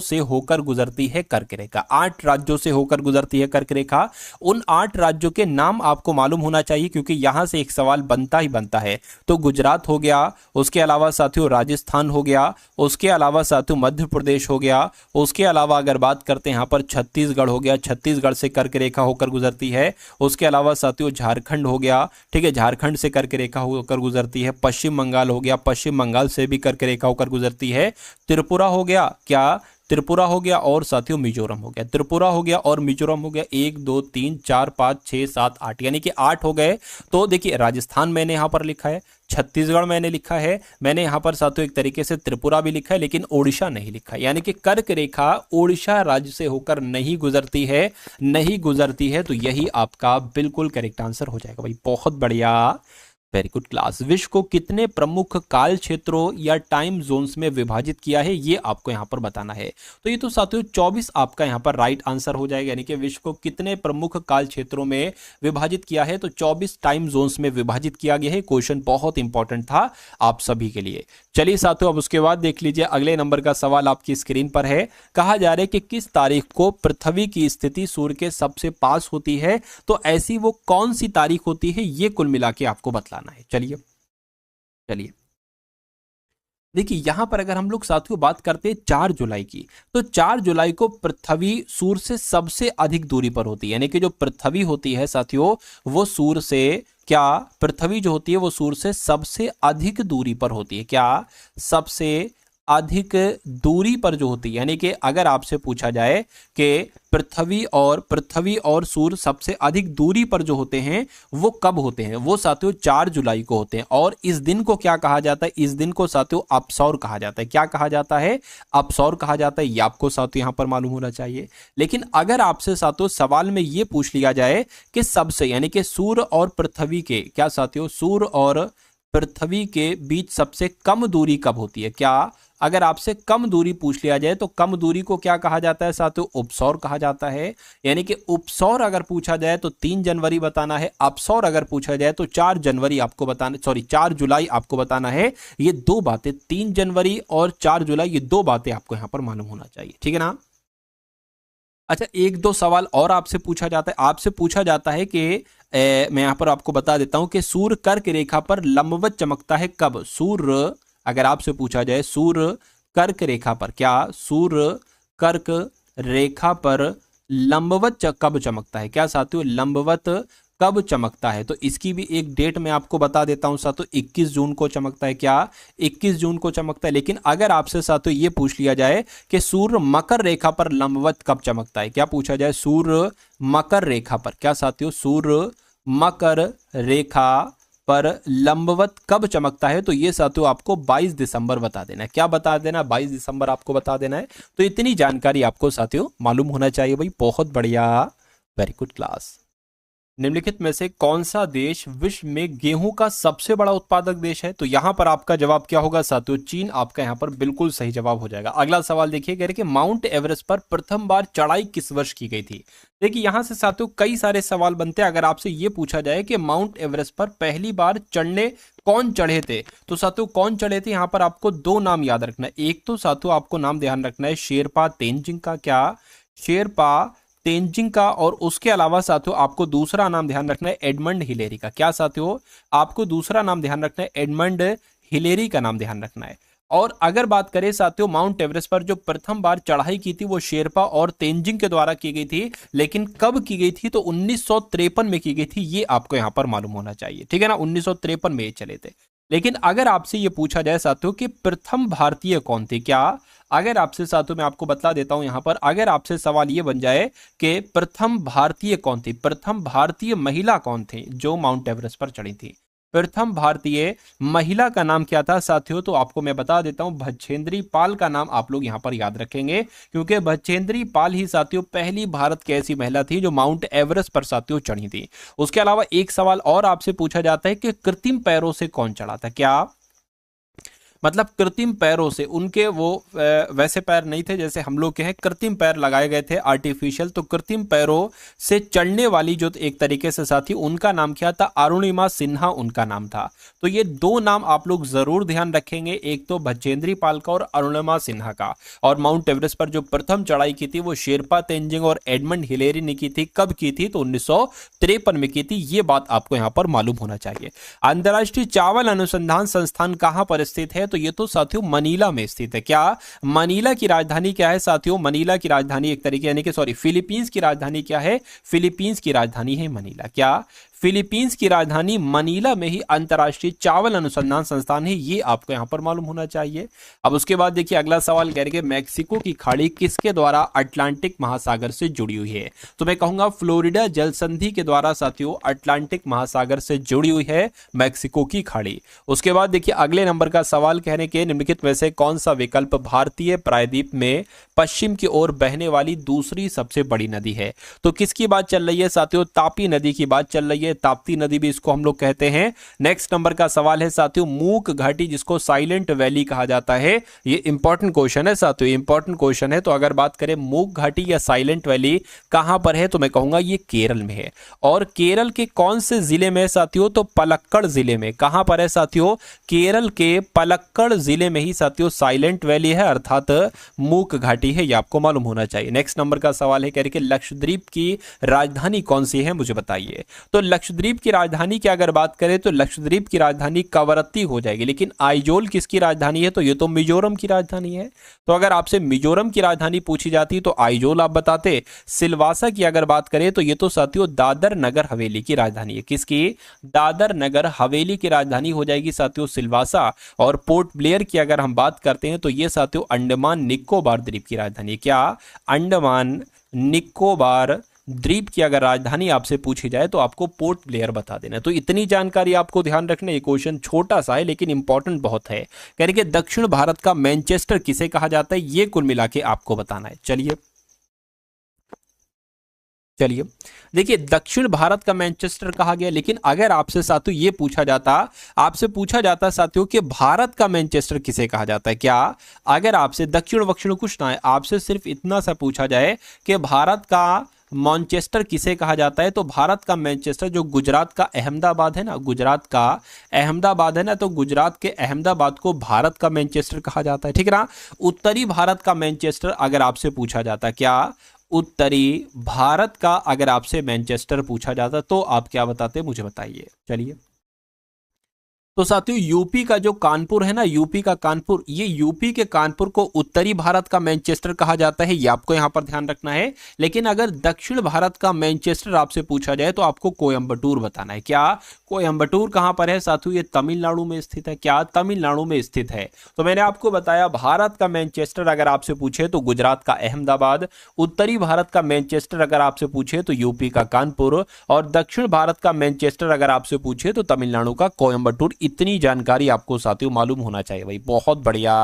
से होकर गुजरती है कर्क रेखा, 8 राज्यों से होकर गुजरती है कर्क रेखा। उन 8 राज्यों के नाम आपको मालूम होना चाहिए, क्योंकि यहां से एक सवाल बनता ही बनता है। तो गुजरात हो गया, उसके अलावा साथियों राजस्थान हो गया, उसके अलावा साथियों मध्य प्रदेश हो गया, उसके अलावा अगर बात करते हैं यहां पर छत्तीसगढ़ हो गया, छत्तीसगढ़ से कर्क रेखा होकर गुजरती है। उसके अलावा साथियों झारखंड हो गया, ठीक है, झारखंड से कर्क रेखा होकर गुजरती है। पश्चिम बंगाल हो गया, पश्चिम बंगाल से भी कर्क रेखा होकर गुजरती है। त्रिपुरा हो गया, क्या? त्रिपुरा हो गया, और साथियों मिजोरम हो गया। त्रिपुरा हो गया और मिजोरम हो गया, 1 2 3 4 5 6 7 8, यानी कि 8 हो गए। तो देखिए राजस्थान मैंने यहां पर लिखा है, छत्तीसगढ़ मैंने लिखा है, मैंने यहां पर साथियों एक तरीके से त्रिपुरा भी लिखा है, लेकिन ओडिशा नहीं लिखा है, यानी कि कर्क रेखा ओडिशा राज्य से होकर नहीं गुजरती है, नहीं गुजरती है। तो यही आपका बिल्कुल करेक्ट आंसर हो जाएगा भाई, बहुत बढ़िया, वेरी गुड क्लास। विश्व को कितने प्रमुख काल क्षेत्रों या टाइम जोन्स में विभाजित किया है, ये आपको यहां पर बताना है। तो ये तो साथियों 24 आपका यहां पर राइट आंसर हो जाएगा, यानी कि विश्व को कितने प्रमुख काल क्षेत्रों में विभाजित किया है, तो 24 टाइम जोन्स में विभाजित किया गया है। क्वेश्चन बहुत इंपॉर्टेंट था आप सभी के लिए। चलिए साथियों, अब उसके बाद देख लीजिए अगले नंबर का सवाल आपकी स्क्रीन पर है। कहा जा रहा है कि किस तारीख को पृथ्वी की स्थिति सूर्य के सबसे पास होती है, तो ऐसी वो कौन सी तारीख होती है, ये कुल मिला के आपको बतलाना है। चलिए चलिए देखिए, यहां पर अगर हम लोग साथियों बात करते हैं 4 जुलाई की, तो 4 जुलाई को पृथ्वी सूर्य से सबसे अधिक दूरी पर होती है, यानी कि जो पृथ्वी होती है साथियों, वो सूर्य से, क्या? पृथ्वी जो होती है वो सूर्य से सबसे अधिक दूरी पर होती है। क्या? सबसे अधिक दूरी पर जो होती है, यानी कि अगर आपसे पूछा जाए कि पृथ्वी और सूर्य सबसे अधिक दूरी पर जो होते हैं वो कब होते हैं, वो साथियों 4 जुलाई को होते हैं। और इस दिन को क्या कहा जाता है? इस दिन को साथियों अपसौर कहा जाता है। क्या कहा जाता है? अपसौर कहा जाता है। ये आपको साथियों यहां पर मालूम होना चाहिए। लेकिन अगर आपसे साथियों सवाल में ये पूछ लिया जाए कि सबसे, यानी कि सूर्य और पृथ्वी के, क्या साथियों, सूर्य और पृथ्वी के बीच सबसे कम दूरी कब होती है? क्या? अगर आपसे कम दूरी पूछ लिया जाए तो कम दूरी को क्या कहा जाता है साथियों? उपसौर कहा जाता है। यानी कि उपसौर अगर पूछा जाए तो 3 जनवरी बताना है, अपसौर अगर पूछा जाए तो 4 जनवरी आपको बताना, 4 जुलाई आपको बताना है। ये 2 बातें, 3 जनवरी और 4 जुलाई, ये 2 बातें आपको यहां पर मालूम होना चाहिए, ठीक है ना। अच्छा, 1-2 सवाल और आपसे पूछा जाता है। आपसे पूछा जाता है कि मैं यहां पर आपको बता देता हूं कि सूर्य कर्क रेखा पर लंबवत चमकता है कब? सूर्य, अगर आपसे पूछा जाए सूर्य कर्क रेखा पर, क्या सूर्य कर्क रेखा पर लंबवत कब चमकता है? क्या साथियों, लंबवत कब चमकता है? तो इसकी भी एक डेट मैं आपको बता देता हूं साथियों, 21 जून को चमकता है। क्या? 21 जून को चमकता है। लेकिन अगर आपसे साथियों ये पूछ लिया जाए कि सूर्य मकर रेखा पर लंबवत कब चमकता है, क्या पूछा जाए? सूर्य मकर रेखा पर, क्या साथियों, सूर्य मकर रेखा पर लंबवत कब चमकता है? तो ये साथियों आपको 22 दिसंबर बता देना है। क्या बता देना? 22 दिसंबर आपको बता देना है। तो इतनी जानकारी आपको साथियों मालूम होना चाहिए भाई, बहुत बढ़िया, वेरी गुड क्लास। निम्नलिखित में से कौन सा देश विश्व में गेहूं का सबसे बड़ा उत्पादक देश है? तो यहां पर आपका जवाब क्या होगा साथियों? चीन आपका यहां पर बिल्कुल सही जवाब हो जाएगा। अगला सवाल देखिए, कह रहे कि माउंट एवरेस्ट पर प्रथम बार चढ़ाई किस वर्ष की गई थी? देखिए यहां से साथियों कई सारे सवाल बनते हैं। अगर आपसे यह पूछा जाए कि माउंट एवरेस्ट पर पहली बार चढ़ने कौन चढ़े थे, तो साथियों कौन चढ़े थे, यहां पर आपको 2 नाम याद रखना है। एक तो साथियों आपको नाम ध्यान रखना है शेरपा तेंजिंग का, क्या? शेरपा तेंजिंग का। और उसके अलावा साथियों आपको दूसरा नाम ध्यान रखना है एडमंड हिलेरी का। क्या साथियों? आपको दूसरा नाम ध्यान रखना है एडमंड हिलेरी का नाम ध्यान रखना है। और अगर बात करें साथियों माउंट एवरेस्ट पर जो प्रथम बार चढ़ाई की थी वो शेरपा और तेंजिंग के द्वारा की गई थी, लेकिन कब की गई थी? तो 1953 में की गई थी। ये आपको यहां पर मालूम होना चाहिए, ठीक है ना, 1953 में ये चले थे। लेकिन अगर आपसे ये पूछा जाए साथियों कि प्रथम भारतीय कौन थे, क्या अगर आपसे साथियों मैं आपको बतला देता हूं यहां पर, अगर आपसे सवाल ये बन जाए कि प्रथम भारतीय कौन थी, प्रथम भारतीय महिला कौन थी जो माउंट एवरेस्ट पर चढ़ी थी, प्रथम भारतीय महिला का नाम क्या था साथियों, तो आपको मैं बता देता हूं बछेंद्री पाल का नाम आप लोग यहां पर याद रखेंगे, क्योंकि बछेंद्री पाल ही साथियों पहली भारत की ऐसी महिला थी जो माउंट एवरेस्ट पर साथियों चढ़ी थी। उसके अलावा एक सवाल और आपसे पूछा जाता है कि कृत्रिम पैरों से कौन चढ़ा था, क्या मतलब कृत्रिम पैरों से, उनके वो वैसे पैर नहीं थे जैसे हम लोग के हैं, कृत्रिम पैर लगाए गए थे आर्टिफिशियल, तो कृत्रिम पैरों से चढ़ने वाली जो एक तरीके से साथी उनका नाम क्या था, अरुणिमा सिन्हा उनका नाम था। तो ये दो नाम आप लोग जरूर ध्यान रखेंगे, एक तो बछेंद्री पाल का और अरुणिमा सिन्हा का। और माउंट एवरेस्ट पर जो प्रथम चढ़ाई की थी वो शेरपा तेंजिंग और एडमंड हिलेरी ने की थी, कब की थी, तो 1953 में की थी, ये बात आपको यहां पर मालूम होना चाहिए। अंतर्राष्ट्रीय चावल अनुसंधान संस्थान कहां पर स्थित है, तो ये तो साथियों मनीला में स्थित है। क्या मनीला की राजधानी क्या है साथियों, मनीला की राजधानी एक तरीके यानी कि सॉरी फिलीपींस की राजधानी क्या है, फिलीपींस की राजधानी है मनीला। क्या फिलीपींस की राजधानी मनीला में ही अंतर्राष्ट्रीय चावल अनुसंधान संस्थान है, ये आपको यहां पर मालूम होना चाहिए। अब उसके बाद देखिए अगला सवाल कह रहे हैं मैक्सिको की खाड़ी किसके द्वारा अटलांटिक महासागर से जुड़ी हुई है, तो मैं कहूंगा फ्लोरिडा जल संधि के द्वारा साथियों अटलांटिक महासागर से जुड़ी हुई है मैक्सिको की खाड़ी। उसके बाद देखिए अगले नंबर का सवाल कहने के निम्नलिखित में से कौन सा विकल्प भारतीय प्रायद्वीप में पश्चिम की ओर बहने वाली दूसरी सबसे बड़ी नदी है, तो किसकी बात चल रही है साथियों, तापी नदी की बात चल रही है, ताप्ती नदी भी इसको हम लोग कहते हैं। नेक्स्ट नंबर का सवाल है साथियों मूक घाटी जिसको साइलेंट वैली कहा जाता है, ये इंपॉर्टेंट क्वेश्चन है साथियों, इंपॉर्टेंट क्वेश्चन है। तो अगर बात करें मूक घाटी या साइलेंट वैली कहां पर है, तो मैं कहूंगा ये केरल में है। और केरल के कौन से जिले में है साथियों, तो पलक्कड़ जिले में। कहां पर है साथियों, केरल के पलक्कड़ जिले में ही साथियों साइलेंट वैली है, अर्थात मूक घाटी है, ये आपको मालूम होना चाहिए। नेक्स्ट नंबर का सवाल है कह रहे कि लक्षद्वीप की राजधानी कौन सी है, मुझे बताइए। तो लक्षद्वीप की राजधानी की अगर बात करें तो लक्षद्वीप की राजधानी कवरत्ती हो जाएगी, लेकिन आइजोल किसकी राजधानी है, तो ये तो मिजोरम की राजधानी है। तो अगर आपसे मिजोरम की राजधानी पूछी जाती तो आइजोल आप बताते। सिलवासा की अगर बात करें तो ये तो साथियों दादर नगर हवेली की राजधानी है, किसकी, दादर नगर हवेली की राजधानी हो जाएगी साथियों सिलवासा। और पोर्ट ब्लेयर की अगर हम बात करते हैं तो ये साथियों अंडमान निकोबार द्वीप की राजधानी है। क्या अंडमान निकोबार द्वीप की अगर राजधानी आपसे पूछी जाए तो आपको पोर्ट ब्लेयर बता देना। तो इतनी जानकारी आपको ध्यान रखना, ये क्वेश्चन छोटा सा है लेकिन इंपॉर्टेंट बहुत है। कह रहे कि दक्षिण भारत का मैनचेस्टर किसे कहा जाता है, ये कुल मिला के आपको बताना है। चलिए देखिए दक्षिण भारत का मैनचेस्टर कहा गया, लेकिन अगर आपसे साथियों ये पूछा जाता साथियों कि भारत का मैनचेस्टर किसे कहा जाता है, क्या अगर आपसे दक्षिण वक्षिण कुछ ना है, आपसे सिर्फ इतना सा पूछा जाए कि भारत का मैनचेस्टर किसे कहा जाता है, तो भारत का मैनचेस्टर जो गुजरात का अहमदाबाद है ना, गुजरात का अहमदाबाद है ना, तो गुजरात के अहमदाबाद को भारत का मैनचेस्टर कहा जाता है, ठीक है ना। उत्तरी भारत का मैनचेस्टर अगर आपसे पूछा जाता, क्या उत्तरी भारत का अगर आपसे मैनचेस्टर पूछा जाता तो आप क्या बताते, मुझे बताइए। चलिए तो साथियों यूपी का जो कानपुर है ना, यूपी का कानपुर, ये यूपी के कानपुर को उत्तरी भारत का मैनचेस्टर कहा जाता है, ये आपको यहां पर ध्यान रखना है। लेकिन अगर दक्षिण भारत का मैनचेस्टर आपसे पूछा जाए तो आपको कोयंबटूर बताना है। क्या कोयंबटूर कहां पर है साथियों, ये तमिलनाडु में स्थित है। क्या तमिलनाडु में स्थित है। तो मैंने आपको बताया भारत का मैनचेस्टर अगर आपसे पूछे तो गुजरात का अहमदाबाद, उत्तरी भारत का मैनचेस्टर अगर आपसे पूछे तो यूपी का कानपुर, और दक्षिण भारत का मैनचेस्टर अगर आपसे पूछे तो तमिलनाडु का कोयंबटूर। इतनी जानकारी आपको साथियों मालूम होना चाहिए भाई, बहुत बढ़िया,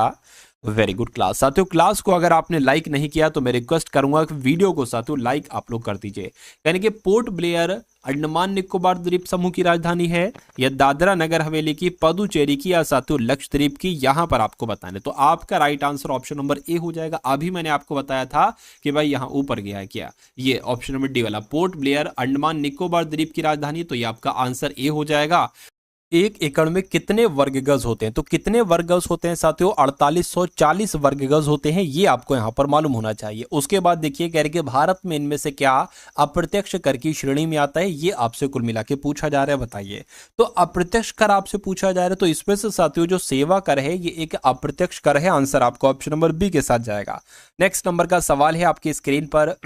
वेरी गुड क्लास। साथियों क्लास को अगर आपने लाइक नहीं किया तो मैं रिक्वेस्ट करूंगा कि वीडियो को साथियों लाइक आप लोग कर दीजिए। यानी कि पोर्ट ब्लेयर अंडमान निकोबार द्वीप समूह की राजधानी है, या दादरा नगर हवेली की, पुडुचेरी की, या साथियों लक्षद्वीप की, यहां पर आपको बताना है। तो आपका right answer option number A हो जाएगा। अभी मैंने आपको बताया था कि भाई यहां ऊपर गया है, क्या ये ऑप्शन नंबर डी वाला पोर्ट ब्लेयर अंडमान निकोबार द्वीप की राजधानी, तो ये आपका आंसर ए हो जाएगा। एक एकड़ में कितने वर्ग गज होते हैं, तो कितने वर्ग गज होते हैं साथियों, 4840 वर्ग गज होते हैं, ये आपको यहां पर मालूम होना चाहिए। उसके बाद देखिए कह रहे कि भारत में इनमें से क्या अप्रत्यक्ष कर की श्रेणी में आता है, ये आपसे कुल मिला के पूछा जा रहा है, बताइए। तो अप्रत्यक्ष कर आपसे पूछा जा रहा है, तो इसमें से साथियों जो सेवा कर है ये एक अप्रत्यक्ष कर है, आंसर आपको ऑप्शन नंबर बी के साथ जाएगा। नेक्स्ट नंबर का सवाल है आपकी स्क्रीन पर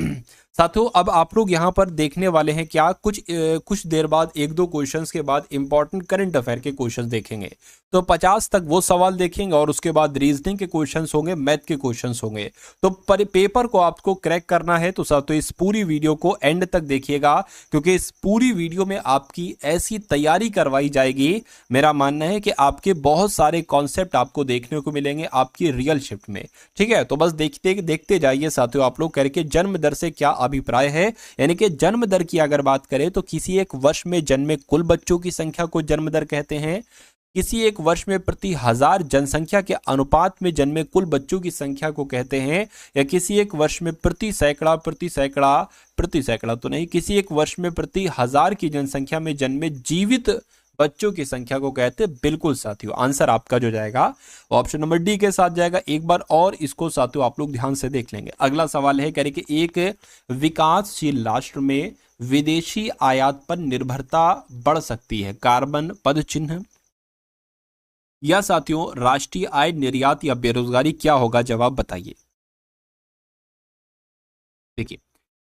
साथियों अब आप लोग यहाँ पर देखने वाले हैं क्या, कुछ देर बाद एक दो क्वेश्चंस के बाद इंपॉर्टेंट करंट अफेयर के क्वेश्चंस देखेंगे। तो 50 तक वो सवाल देखेंगे और उसके बाद रीजनिंग के क्वेश्चंस होंगे, मैथ के क्वेश्चंस होंगे। तो पेपर को आपको क्रैक करना है तो साथियों इस पूरी वीडियो को एंड तक देखिएगा, क्योंकि इस पूरी वीडियो में आपकी ऐसी तैयारी करवाई जाएगी, मेरा मानना है कि आपके बहुत सारे कॉन्सेप्ट आपको देखने को मिलेंगे आपकी रियल शिफ्ट में। ठीक है, तो बस देखते देखते जाइए साथियों आप लोग करके। जन्म दर से क्या अभिप्राय है, यानी कि जन्म दर की अगर बात करें तो किसी एक वर्ष में जन्मे कुल बच्चों की संख्या को जन्म दर कहते हैं। किसी एक वर्ष में प्रति हजार जनसंख्या के अनुपात में जन्मे कुल बच्चों की संख्या को कहते हैं, या किसी एक वर्ष में प्रति सैकड़ा तो नहीं, किसी एक वर्ष में प्रति हजार की जनसंख्या में जन्मे जीवित बच्चों की संख्या को कहते हैं। बिल्कुल साथियों, आंसर आपका जो जाएगा वो ऑप्शन नंबर डी के साथ जाएगा। एक बार और इसको साथियों आप लोग ध्यान से देख लेंगे। अगला सवाल है, कह रहे कि एक विकासशील राष्ट्र में विदेशी आयात पर निर्भरता बढ़ सकती है, कार्बन पद चिन्ह, या साथियों राष्ट्रीय आय, निर्यात या बेरोजगारी, क्या होगा जवाब बताइए। देखिए,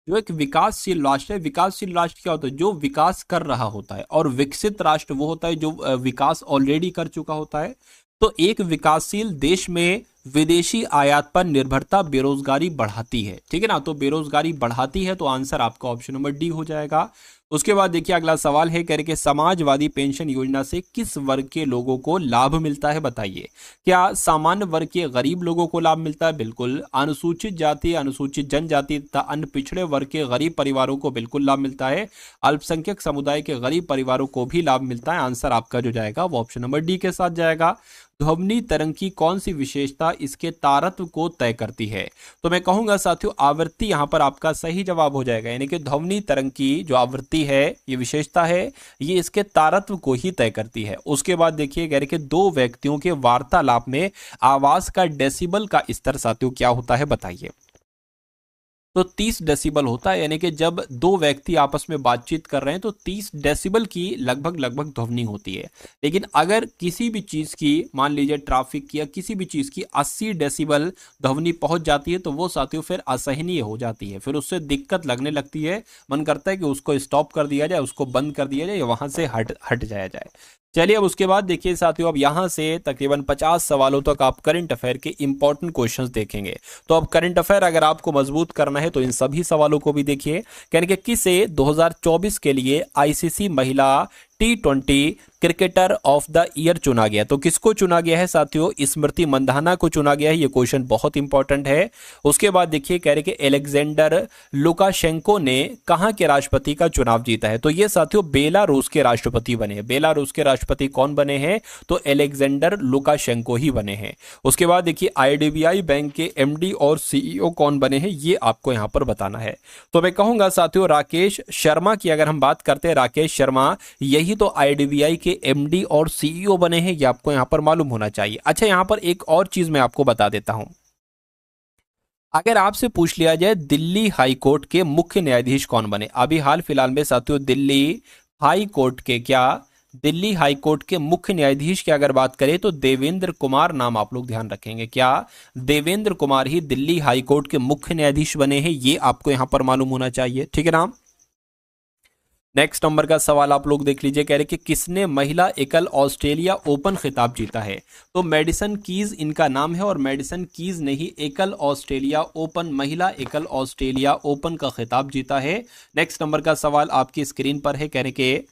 जो एक विकासशील राष्ट्र है, विकासशील राष्ट्र क्या होता है, जो विकास कर रहा होता है, और विकसित राष्ट्र वो होता है जो विकास ऑलरेडी कर चुका होता है। तो एक विकासशील देश में विदेशी आयात पर निर्भरता बेरोजगारी बढ़ाती है, ठीक है ना, तो बेरोजगारी बढ़ाती है, तो आंसर आपका ऑप्शन नंबर डी हो जाएगा। उसके बाद देखिए अगला सवाल है, कह रहे कि समाजवादी पेंशन योजना से किस वर्ग के लोगों को लाभ मिलता है बताइए। क्या सामान्य वर्ग के गरीब लोगों को लाभ मिलता है? बिल्कुल। अनुसूचित जाति, अनुसूचित जनजाति तथा अन्य पिछड़े वर्ग के गरीब परिवारों को बिल्कुल लाभ मिलता है। अल्पसंख्यक समुदाय के गरीब परिवारों को भी लाभ मिलता है। आंसर आपका जो जाएगा वो ऑप्शन नंबर डी के साथ जाएगा। ध्वनि तरंग की कौन सी विशेषता इसके तारत्व को तय करती है? तो मैं कहूंगा साथियों आवृत्ति यहां पर आपका सही जवाब हो जाएगा, यानी कि ध्वनि तरंग की जो आवृत्ति है, ये विशेषता है, ये इसके तारत्व को ही तय करती है। उसके बाद देखिए कह रहे कि दो व्यक्तियों के वार्तालाप में आवाज का डेसिबल का स्तर साथियों क्या होता है बताइए। तो 30 डेसिबल होता है, यानी कि जब दो व्यक्ति आपस में बातचीत कर रहे हैं तो 30 डेसिबल की लगभग ध्वनि होती है। लेकिन अगर किसी भी चीज की, मान लीजिए ट्रैफिक की या किसी भी चीज की 80 डेसिबल ध्वनि पहुंच जाती है तो वो साथियों फिर असहनीय हो जाती है, फिर उससे दिक्कत लगने लगती है, मन करता है कि उसको स्टॉप कर दिया जाए, उसको बंद कर दिया जाए या वहां से हट जाया जाए। चलिए अब उसके बाद देखिए साथियों, अब यहां से तकरीबन 50 सवालों तक आप करंट अफेयर के इंपॉर्टेंट क्वेश्चंस देखेंगे। तो अब करंट अफेयर अगर आपको मजबूत करना है तो इन सभी सवालों को भी देखिए। कहने के किसे 2024 के लिए आईसीसी महिला T20 cricketer of the year चुना गया? तो किसको चुना गया है साथियों? स्मृति मंधाना को चुना गया है। ये क्वेश्चन बहुत इंपॉर्टेंट है। उसके बाद देखिए कह रहे कि एलेक्जेंडर लुकाशेंको ने कहां के राष्ट्रपति का चुनाव जीता है? तो ये साथियों बेलारूस के राष्ट्रपति बने हैं। बेलारूस के राष्ट्रपति कौन बने हैं? तो एलेक्जेंडर लुकाशेंको ही बने हैं। उसके बाद देखिए आईडीबीआई बैंक के एमडी और सीईओ कौन बने हैं, ये आपको यहां पर बताना है। तो मैं कहूंगा साथियों राकेश शर्मा की अगर हम बात करते हैं, राकेश शर्मा यही तो आईडीबीआई के एमडी और सीईओ बने हैं, ये आपको यहां पर मालूम होना चाहिए। अच्छा, यहां पर एक और चीज मैं आपको बता देता हूं। अगर आपसे पूछ लिया जाए दिल्ली हाई कोर्ट के मुख्य न्यायाधीश कौन बने, अभी हाल फिलहाल में साथियों दिल्ली हाई कोर्ट के मुख्य न्यायाधीश की अगर बात करें तो देवेंद्र कुमार नाम आप लोग ध्यान रखेंगे। क्या देवेंद्र कुमार ही दिल्ली हाई कोर्ट के मुख्य न्यायाधीश बने हैं, ये आपको यहां पर मालूम होना चाहिए, ठीक है ना। नेक्स्ट नंबर का सवाल आप लोग देख लीजिए, कह रहे कि किसने महिला एकल ऑस्ट्रेलिया ओपन खिताब जीता है? तो मेडिसन कीज इनका नाम है, और मेडिसन कीज ने ही एकल ऑस्ट्रेलिया ओपन, महिला एकल ऑस्ट्रेलिया ओपन का खिताब जीता है। नेक्स्ट नंबर का सवाल आपकी स्क्रीन पर है, कह रहे कि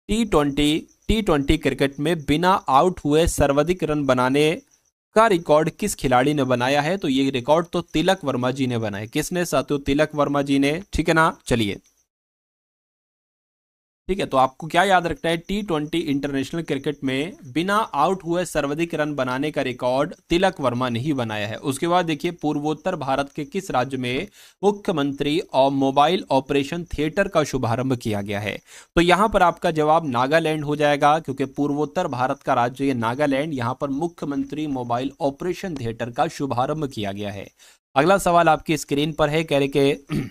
टी20 क्रिकेट में बिना आउट हुए सर्वाधिक रन बनाने का रिकॉर्ड किस खिलाड़ी ने बनाया है? तो ये रिकॉर्ड तो तिलक वर्मा जी ने बनाया। किसने साथियों? तिलक वर्मा जी ने, ठीक है ना। चलिए ठीक है, तो आपको क्या याद रखना है, T20 इंटरनेशनल क्रिकेट में बिना आउट हुए सर्वाधिक रन बनाने का रिकॉर्ड तिलक वर्मा ने ही बनाया है। उसके बाद देखिए पूर्वोत्तर भारत के किस राज्य में मुख्यमंत्री और मोबाइल ऑपरेशन थिएटर का शुभारंभ किया गया है? तो यहां पर आपका जवाब नागालैंड हो जाएगा, क्योंकि पूर्वोत्तर भारत का राज्य ये नागालैंड, यहां पर मुख्यमंत्री मोबाइल ऑपरेशन थिएटर का शुभारंभ किया गया है। अगला सवाल आपकी स्क्रीन पर है, कह रहे कि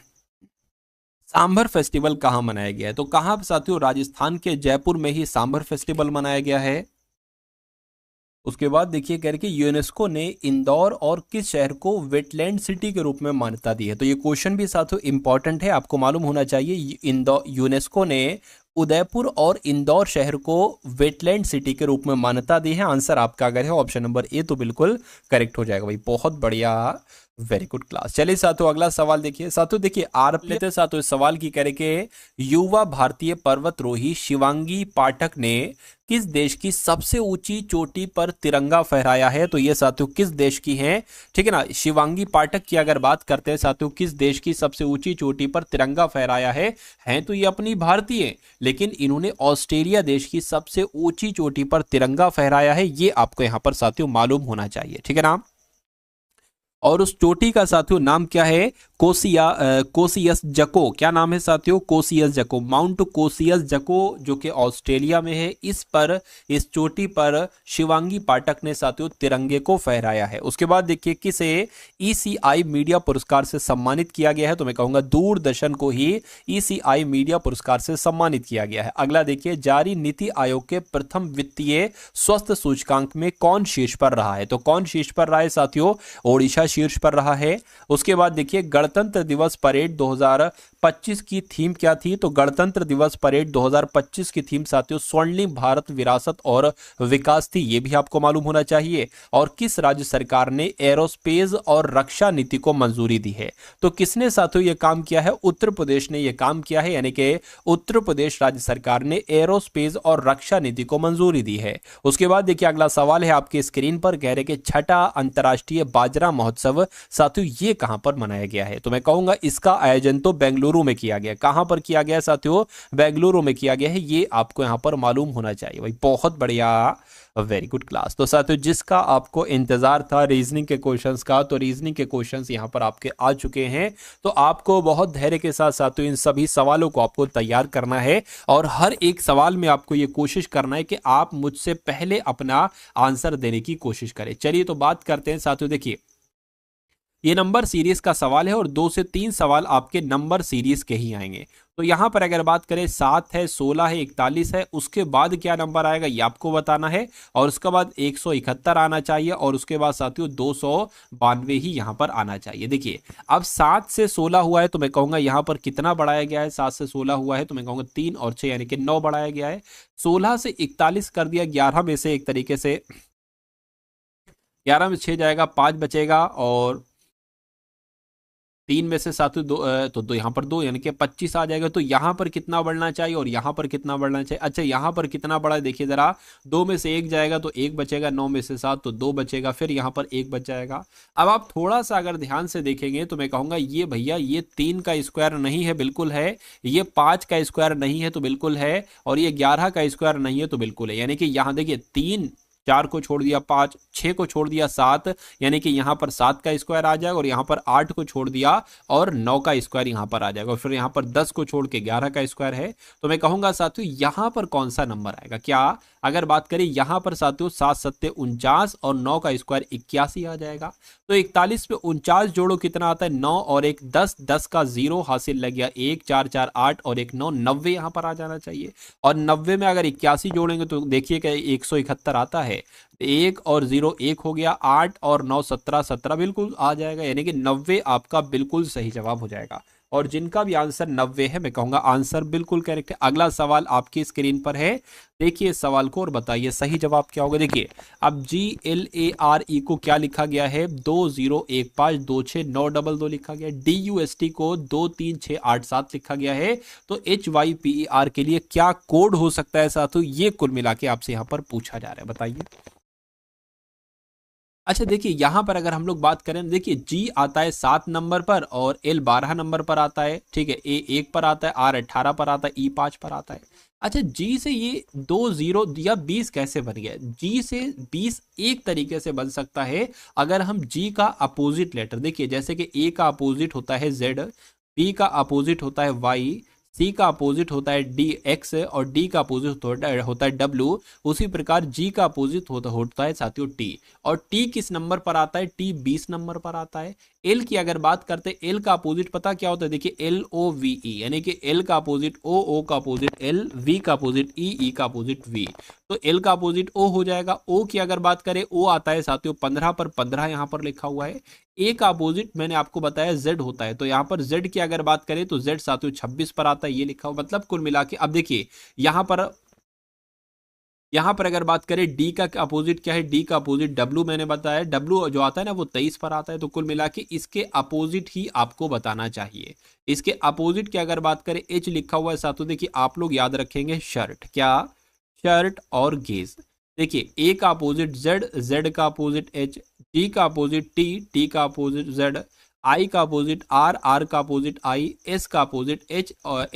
सांभर फेस्टिवल कहाँ मनाया गया है? तो कहाँ साथियों? राजस्थान के जयपुर में ही सांभर फेस्टिवल मनाया गया है। उसके बाद देखिए कह रहे कि यूनेस्को ने इंदौर और किस शहर को वेटलैंड सिटी के रूप में मान्यता दी है। तो ये क्वेश्चन भी साथियों इंपॉर्टेंट है, आपको मालूम होना चाहिए। इंदौर, यूनेस्को ने उदयपुर और इंदौर शहर को वेटलैंड सिटी के रूप में मान्यता दी है। आंसर आपका अगर है ऑप्शन नंबर ए तो बिल्कुल करेक्ट हो जाएगा भाई, बहुत बढ़िया, वेरी गुड क्लास। चलिए साथियों अगला सवाल देखिए। साथियों देखिए आर लेते हैं साथियों इस सवाल की करें कि युवा भारतीय पर्वतरोही शिवांगी पाठक ने किस देश की सबसे ऊंची चोटी पर तिरंगा फहराया है। तो ये साथियों किस देश की हैं, ठीक है ना। शिवांगी पाठक की अगर बात करते हैं साथियों, किस देश की सबसे ऊंची चोटी पर तिरंगा फहराया है तो ये अपनी भारतीय, लेकिन इन्होंने ऑस्ट्रेलिया देश की सबसे ऊंची चोटी पर तिरंगा फहराया है। ये आपको यहां पर साथियों मालूम होना चाहिए, ठीक है ना। और उस चोटी का साथियों नाम क्या है, कोसियस जको। क्या नाम है साथियों, कोसियस जको, माउंट कोसियस जको, जो कि ऑस्ट्रेलिया में है। इस चोटी पर शिवांगी पाठक ने साथियों तिरंगे को फहराया है। उसके बाद देखिए किसे ईसीआई मीडिया पुरस्कार से सम्मानित किया गया है। तो मैं कहूंगा दूरदर्शन को ही ईसीआई मीडिया पुरस्कार से सम्मानित किया गया है। अगला देखिए जारी नीति आयोग के प्रथम वित्तीय स्वस्थ सूचकांक में कौन शीर्ष पर रहा है। तो कौन शीर्ष पर रहा है साथियों, ओडिशा शीर्ष पर रहा है। उसके बाद देखिए गणतंत्र दिवस परेड 2025 की थीम क्या थी। तो गणतंत्र दिवस परेड 2025 की थीम साथियों स्वर्णिम भारत विरासत और विकास थी, ये भी आपको मालूम होना चाहिए। और किस राज्य सरकार ने एरोस्पेस और रक्षा नीति को मंजूरी दी है। तो किसने साथियों ये काम किया है, उत्तर प्रदेश ने ये काम किया है, यानी कि उत्तर प्रदेश राज्य सरकार ने एरोस्पेस और रक्षा नीति को मंजूरी दी है। उसके बाद देखिए अगला सवाल है आपके स्क्रीन पर, कह रहे कि छठा अंतर्राष्ट्रीय बाजरा महोत्सव साथियों ये कहां पर मनाया गया है। तो मैं कहूंगा इसका आयोजन तो बेंगलुरु में किया गया। कहां पर किया गया साथियों, बेंगलुरु में किया गया है, ये आपको यहां पर मालूम होना चाहिए भाई, बहुत बढ़िया, वेरी गुड क्लास। तो साथियों जिसका आपको इंतजार था रीजनिंग के क्वेश्चंस का, तो रीजनिंग के क्वेश्चंस यहां पर आपके आ चुके हैं। तो आपको बहुत धैर्य के साथ साथियों इन सभी सवालों को आपको तैयार करना है और हर एक सवाल में आपको ये कोशिश करना है कि आप मुझसे पहले अपना आंसर देने की कोशिश करें। चलिए तो बात करते हैं साथियों, देखिए ये नंबर सीरीज का सवाल है और 2 से 3 सवाल आपके नंबर सीरीज के ही आएंगे। तो यहां पर अगर बात करें 7 है, 16 है, 41 है, उसके बाद क्या नंबर आएगा ये आपको बताना है। और उसके बाद 171 आना चाहिए और उसके बाद साथियों 292 ही यहां पर आना चाहिए। देखिए अब 7 से 16 हुआ है तो मैं कहूंगा यहां पर कितना बढ़ाया गया है, 7 से 16 हुआ है तो मैं कहूंगा 3 और 6 यानी कि 9 बढ़ाया गया है। 16 से 41 कर दिया, 11 में से एक तरीके से 11 में 6 जाएगा, 5 बचेगा और 3 में से साथियों तो दो यहाँ पर 2 यानी कि 25 आ जाएगा। तो यहाँ पर कितना बढ़ना चाहिए और यहाँ पर कितना बढ़ना चाहिए। अच्छा यहाँ पर कितना बढ़ा है देखिए जरा, 2 में से 1 जाएगा तो 1 बचेगा, 9 में से 7 तो 2 बचेगा, फिर यहाँ पर 1 बच जाएगा। अब आप थोड़ा सा अगर ध्यान से देखेंगे तो मैं कहूँगा ये भैया ये 3 का स्क्वायर नहीं है, बिल्कुल है। ये 5 का स्क्वायर नहीं है तो बिल्कुल है। और ये 11 का स्क्वायर नहीं है तो बिल्कुल है। यानी कि यहाँ देखिए 3, 4 को छोड़ दिया 5, 6 को छोड़ दिया 7, यानी कि यहां पर 7 का स्क्वायर आ जाएगा। और यहां पर 8 को छोड़ दिया और 9 का स्क्वायर यहां पर आ जाएगा। और फिर यहां पर 10 को छोड़ के 11 का स्क्वायर है। तो मैं कहूंगा साथियों यहां पर कौन सा नंबर आएगा। क्या अगर बात करें यहां पर साथियों 7 सत्ते 49 और 9 का स्क्वायर 81 आ जाएगा। तो 41 पे 49 जोड़ो कितना आता है, 9 और 1 10, 10 का 0 हासिल लग गया, 1 4 4 8 और 1 9, 90 यहां पर आ जाना चाहिए। और 90 में अगर 81 जोड़ेंगे तो देखिए कि 171 आता है। 1 और 0 1 हो गया, 8 और 9 17, 17 बिल्कुल आ जाएगा। यानी कि 90 आपका बिल्कुल सही जवाब हो जाएगा। और जिनका भी आंसर 90 है मैं कहूंगा आंसर बिल्कुल करेक्ट है। अगला सवाल आपकी स्क्रीन पर है, देखिए सवाल को और बताइए सही जवाब क्या होगा। देखिए अब GLARE को क्या लिखा गया है, 20152692 लिखा गया है। DUST को 23687 लिखा गया है। तो HYPER के लिए क्या कोड हो सकता है साथियों, ये कुल मिला के आपसे यहां पर पूछा जा रहा है, बताइए। अच्छा देखिए यहां पर अगर हम लोग बात करें, देखिए जी आता है 7 नंबर पर और L 12 नंबर पर आता है, ठीक है। A 1 पर आता है, R 18 पर आता है, E 5 पर आता है। अच्छा जी से ये 2 0 या 20 कैसे बन गया। जी से 20 एक तरीके से बन सकता है अगर हम जी का अपोजिट लेटर देखिए, जैसे कि A का अपोजिट होता है Z, B का अपोजिट होता है Y, सी का अपोजिट होता है डी एक्स और डी का अपोजिट होता है डब्ल्यू। उसी प्रकार जी का अपोजिट होता है साथियों टी। और टी किस नंबर पर आता है, टी 20 नंबर पर आता है। एल की अगर बात करते हैं, एल का अपोजिट पता क्या होता है, देखिए LOVE, यानी कि एल का अपोजिट O का अपोजिट L, V का अपोजिट E का अपोजिट V। तो एल का अपोजिट O हो जाएगा। O की अगर बात करें, O आता है साथियों 15 पर, 15 यहाँ पर लिखा हुआ है। ए का अपोजिट मैंने आपको बताया Z होता है, तो यहाँ पर Z की अगर बात करें तो Z साथियों 26 पर आता है, ये लिखा हुआ। मतलब कुल मिला के अब देखिए यहाँ पर अगर बात करें डी का अपोजिट क्या है, डी का अपोजिट डब्ल्यू, मैंने बताया डब्ल्यू जो आता है ना वो 23 पर आता है। तो कुल मिला के इसके अपोजिट ही आपको बताना चाहिए। इसके अपोजिट की अगर बात करें, एच लिखा हुआ है साथियों, देखिए आप लोग याद रखेंगे शर्ट, क्या, शर्ट और गेज। देखिए ए का अपोजिट जेड, जेड का अपोजिट एच, डी का अपोजिट टी, टी का अपोजिट जेड, आई का अपोजिट आर, आर का अपोजिट आई, एस का अपोजिट एच और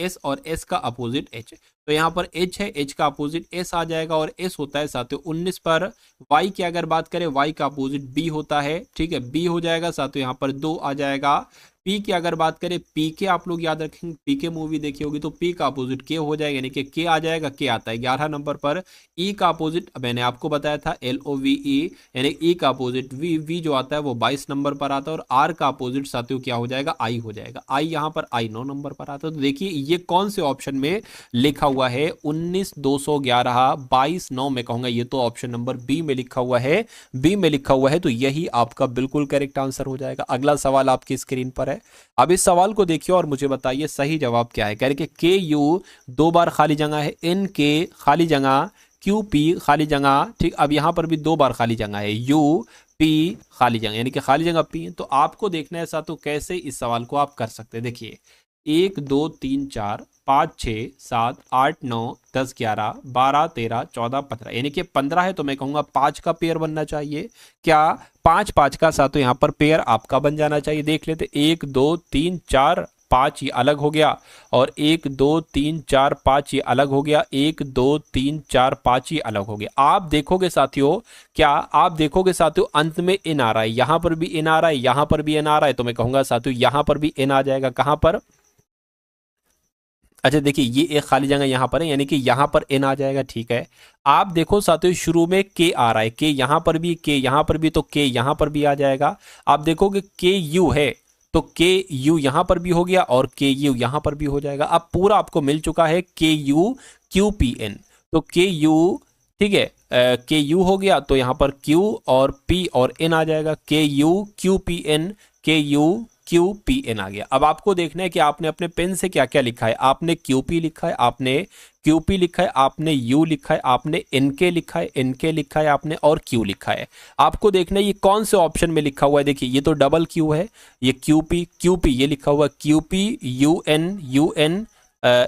एस का अपोजिट एच। तो यहाँ पर एच है, एच का अपोजिट एस आ जाएगा, और एस होता है साथियों 19 पर। वाई की अगर बात करें, वाई का अपोजिट बी होता है, ठीक है, बी हो जाएगा साथियों, यहाँ पर 2 आ जाएगा। पी की अगर बात करें, पी के आप लोग याद रखेंगे, पी के मूवी देखी होगी, तो पी का अपोजिट के हो जाएगा, यानी कि के आ जाएगा, के आता है 11 नंबर पर। ई का अपोजिट मैंने आपको बताया था LOVE, यानी ई का अपोजिट वी, वी जो आता है वो 22 नंबर पर आता है। और आर का अपोजिट साथियों क्या हो जाएगा, आई हो जाएगा, आई यहाँ पर आई 9 नंबर पर आता है। तो देखिए ये कौन से ऑप्शन में लिखा हुआ है, 19 211 22 9 में कहूंगा, ये तो ऑप्शन नंबर बी में लिखा हुआ है, बी में लिखा हुआ है, तो यही आपका बिल्कुल करेक्ट आंसर हो जाएगा। अगला सवाल आपकी स्क्रीन पर है। अब इस सवाल को देखिए और मुझे बताइए सही जवाब क्या है। कह रहे कि के यू 2 बार खाली जगह है, एन के खाली जगह, क्यू पी खाली जगह, ठीक। अब यहां पर भी 2 बार खाली जगह है, यू पी खाली जगह, यानी कि खाली जगह पी। तो आपको देखना है साथियों कैसे इस सवाल को आप कर सकते हैं। देखिए 1 2 3 4 5 6 7 8 9 10 11 12 13 14 15, यानी कि 15 है, तो मैं कहूंगा 5 का पेयर बनना चाहिए। क्या 5 5 का साथियों यहाँ पर पेयर आपका बन जाना चाहिए। देख लेते, 1 2 3 4 5 ये अलग हो गया, और 1 2 3 4 5 ये अलग हो गया, 1 2 3 4 5 ये अलग हो गया। आप देखोगे साथियों, क्या आप देखोगे साथियों अंत में इन आ रहा है, यहां पर भी इन आ रहा है, यहां पर भी इन आ रहा है, तो मैं कहूंगा साथियों यहां पर भी इन आ जाएगा। कहां पर, अच्छा देखिए ये एक खाली जगह यहां पर है, यानी कि यहां पर एन आ जाएगा, ठीक है। आप देखो साथियों शुरू में के आ रहा है, के यहां पर भी, के यहां पर भी, तो के यहां पर भी आ जाएगा। आप देखोगे के यू है, तो के यू यहां पर भी हो गया, और के यू यहां पर भी हो जाएगा। अब पूरा आपको मिल चुका है के यू क्यू पी एन, तो के यू, ठीक है, के यू हो गया, तो यहां पर क्यू और पी और एन आ जाएगा, के यू क्यू पी एन, के यू क्यू पी एन आ गया। अब आपको देखना है कि आपने अपने पेन से क्या क्या लिखा है। आपने क्यू पी लिखा है, आपने क्यू पी लिखा है, आपने यू लिखा है, आपने एनके लिखा है, एनके लिखा है आपने, और क्यू लिखा है। आपको देखना है ये कौन से ऑप्शन में लिखा हुआ है। देखिए ये तो डबल क्यू है, ये क्यू पी ये लिखा हुआ है, क्यू पी यू एन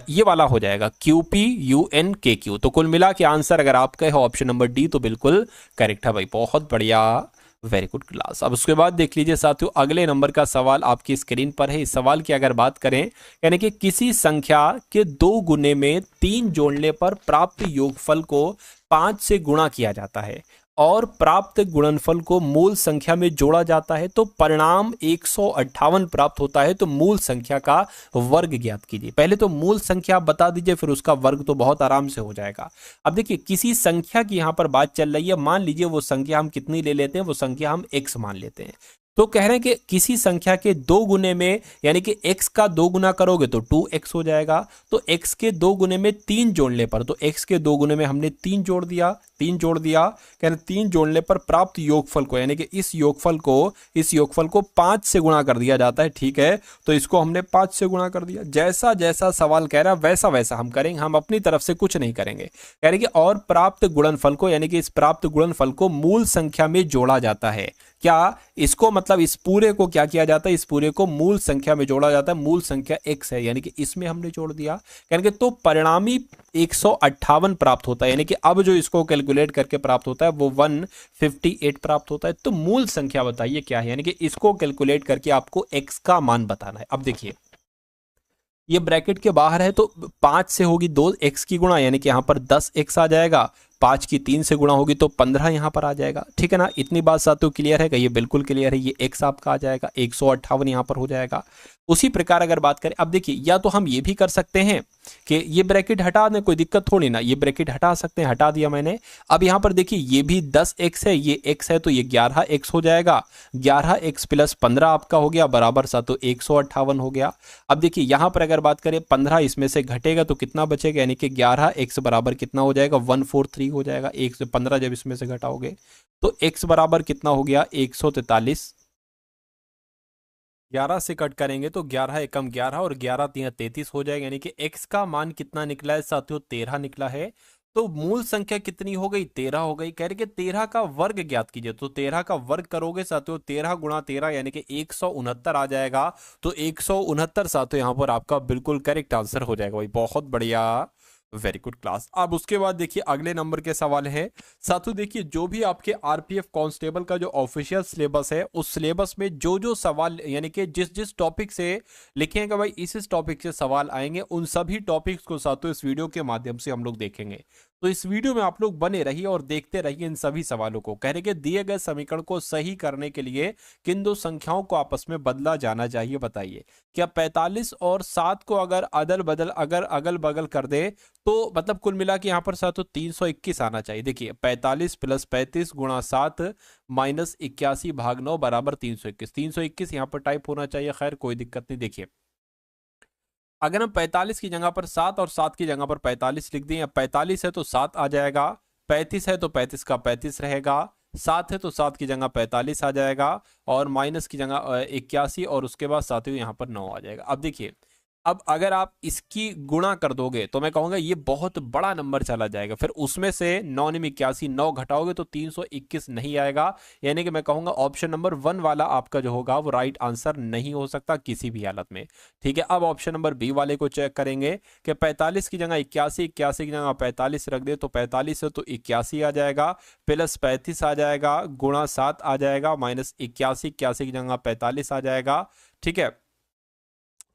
ये वाला हो जाएगा, क्यू पी यू एन के क्यू। तो कुल मिला के आंसर अगर आपका है ऑप्शन नंबर डी, तो बिल्कुल करेक्ट है भाई, बहुत बढ़िया, वेरी गुड क्लास। अब उसके बाद देख लीजिए साथियों अगले नंबर का सवाल आपकी स्क्रीन पर है। इस सवाल की अगर बात करें, यानी कि किसी संख्या के 2 गुने में 3 जोड़ने पर प्राप्त योगफल को 5 से गुणा किया जाता है, और प्राप्त गुणनफल को मूल संख्या में जोड़ा जाता है, तो परिणाम 158 प्राप्त होता है। तो मूल संख्या का वर्ग ज्ञात कीजिए। पहले तो मूल संख्या बता दीजिए, फिर उसका वर्ग तो बहुत आराम से हो जाएगा। अब देखिए किसी संख्या की यहां पर बात चल रही है, मान लीजिए वो संख्या हम कितनी ले लेते हैं, वो संख्या हम x मान लेते हैं। तो कह रहे हैं कि किसी संख्या के 2 गुने में, यानी कि x का 2 गुना करोगे तो 2x हो जाएगा, तो x के 2 गुने में 3 जोड़ने पर, तो x के 2 गुने में हमने 3 जोड़ दिया, 3 जोड़ दिया, कहने 3 जोड़ने पर प्राप्त योगफल को, यानी कि इस योगफल को 5 से गुणा कर दिया जाता है, ठीक है। तो इसको हमने 5 से गुणा कर दिया। जैसा जैसा सवाल कह रहा है वैसा वैसा हम करेंगे, हम अपनी तरफ से कुछ नहीं करेंगे। यानी कि और प्राप्त गुणनफल को, यानी कि इस प्राप्त गुणनफल को मूल संख्या में जोड़ा जाता है। क्या इसको मतलब इस पूरे को क्या किया जाता है, इस पूरे को मूल संख्या में जोड़ा जाता है। मूल संख्या x है, यानी कि इसमें हमने जोड़ दिया, यानी कि तो परिणामी 158 प्राप्त होता है, यानी कि अब जो इसको कैलकुलेट करके प्राप्त होता है वो 158 प्राप्त होता है। तो मूल संख्या बताइए क्या है, यानी कि इसको कैलकुलेट करके आपको x का मान बताना है। अब देखिए ये ब्रैकेट के बाहर है, तो 5 से होगी 2x की गुणा, यानी कि यहां पर 10x आ जाएगा। 5 की 3 से गुणा होगी तो 15 यहाँ पर आ जाएगा, ठीक है ना। इतनी बात साथियों क्लियर है? ये बिल्कुल क्लियर है। ये x आपका आ जाएगा 158 यहाँ पर हो जाएगा। उसी प्रकार अगर बात करें, अब देखिए या तो हम ये भी कर सकते हैं कि ये ब्रैकेट हटा दें, कोई दिक्कत थोड़ी ना, ये ब्रैकेट हटा सकते हैं, हटा दिया मैंने। अब यहाँ पर देखिए ये भी 10x है, ये x है, तो ये 11x हो जाएगा। 11x प्लस 15 आपका हो गया बराबर सा तो 158 हो गया। अब देखिए यहाँ पर अगर बात करें 15 इसमें से घटेगा तो कितना बचेगा, यानी कि 11x बराबर कितना हो जाएगा, 143 हो जाएगा। 1 से 15 जब इसमें से घटाओगे तो x बराबर कितना हो गया, 143। 11 से कट करेंगे तो 11 एकम 11 और 11 तिया 33 हो जाएगा, यानी कि x का मान कितना निकला है साथियों, 13 निकला है। तो मूल संख्या कितनी हो गई, 13 हो गई। कह रहे कि 13 का वर्ग ज्ञात कीजिए, तो 13 का वर्ग करोगे साथियों 13 गुणा 13 यानी कि 169 आ जाएगा। तो 169 साथियों यहाँ पर आपका बिल्कुल करेक्ट आंसर हो जाएगा भाई, बहुत बढ़िया, वेरी गुड क्लास। अब उसके बाद देखिए अगले नंबर के सवाल है साथियों। देखिए जो भी आपके आरपीएफ कांस्टेबल का जो ऑफिशियल सिलेबस है, उस सिलेबस में जो जो सवाल यानी कि जिस जिस टॉपिक से लिखेंगे भाई, इस टॉपिक से सवाल आएंगे, उन सभी टॉपिक्स को साथियों इस वीडियो के माध्यम से हम लोग देखेंगे। तो इस वीडियो में आप लोग बने रहिए और देखते रहिए इन सभी सवालों को। कह रहे कि दिए गए समीकरण को सही करने के लिए किन दो संख्याओं को आपस में बदला जाना चाहिए, बताइए। क्या 45 और 7 को अगर अगल बगल कर दे तो मतलब कुल मिला के यहाँ पर साथ तो 321 आना चाहिए। देखिए 45 प्लस 35 गुणा 7 माइनस 81 भाग 9 बराबर 321। 321 यहाँ पर टाइप होना चाहिए, खैर कोई दिक्कत नहीं। देखिए अगर हम 45 की जगह पर 7 और 7 की जगह पर 45 लिख दें, या 45 है तो 7 आ जाएगा, 35 है तो 35 का 35 रहेगा, 7 है तो 7 की जगह 45 आ जाएगा, और माइनस की जगह 81 और उसके बाद साथियों यहाँ पर 9 आ जाएगा। अब देखिए अब अगर आप इसकी गुणा कर दोगे तो मैं कहूंगा ये बहुत बड़ा नंबर चला जाएगा। फिर उसमें से 9 में 81 9 घटाओगे तो 321 नहीं आएगा, यानी कि मैं कहूंगा ऑप्शन नंबर 1 वाला आपका जो होगा वो राइट आंसर नहीं हो सकता किसी भी हालत में। ठीक है, अब ऑप्शन नंबर बी वाले को चेक करेंगे कि 45 की जगह 81, 81 की जगह 45 रख दे तो 45 है तो 81 आ जाएगा, प्लस 35 आ जाएगा, गुणा 7 आ जाएगा, माइनस 81, 81 की जगह 45 आ जाएगा। ठीक है,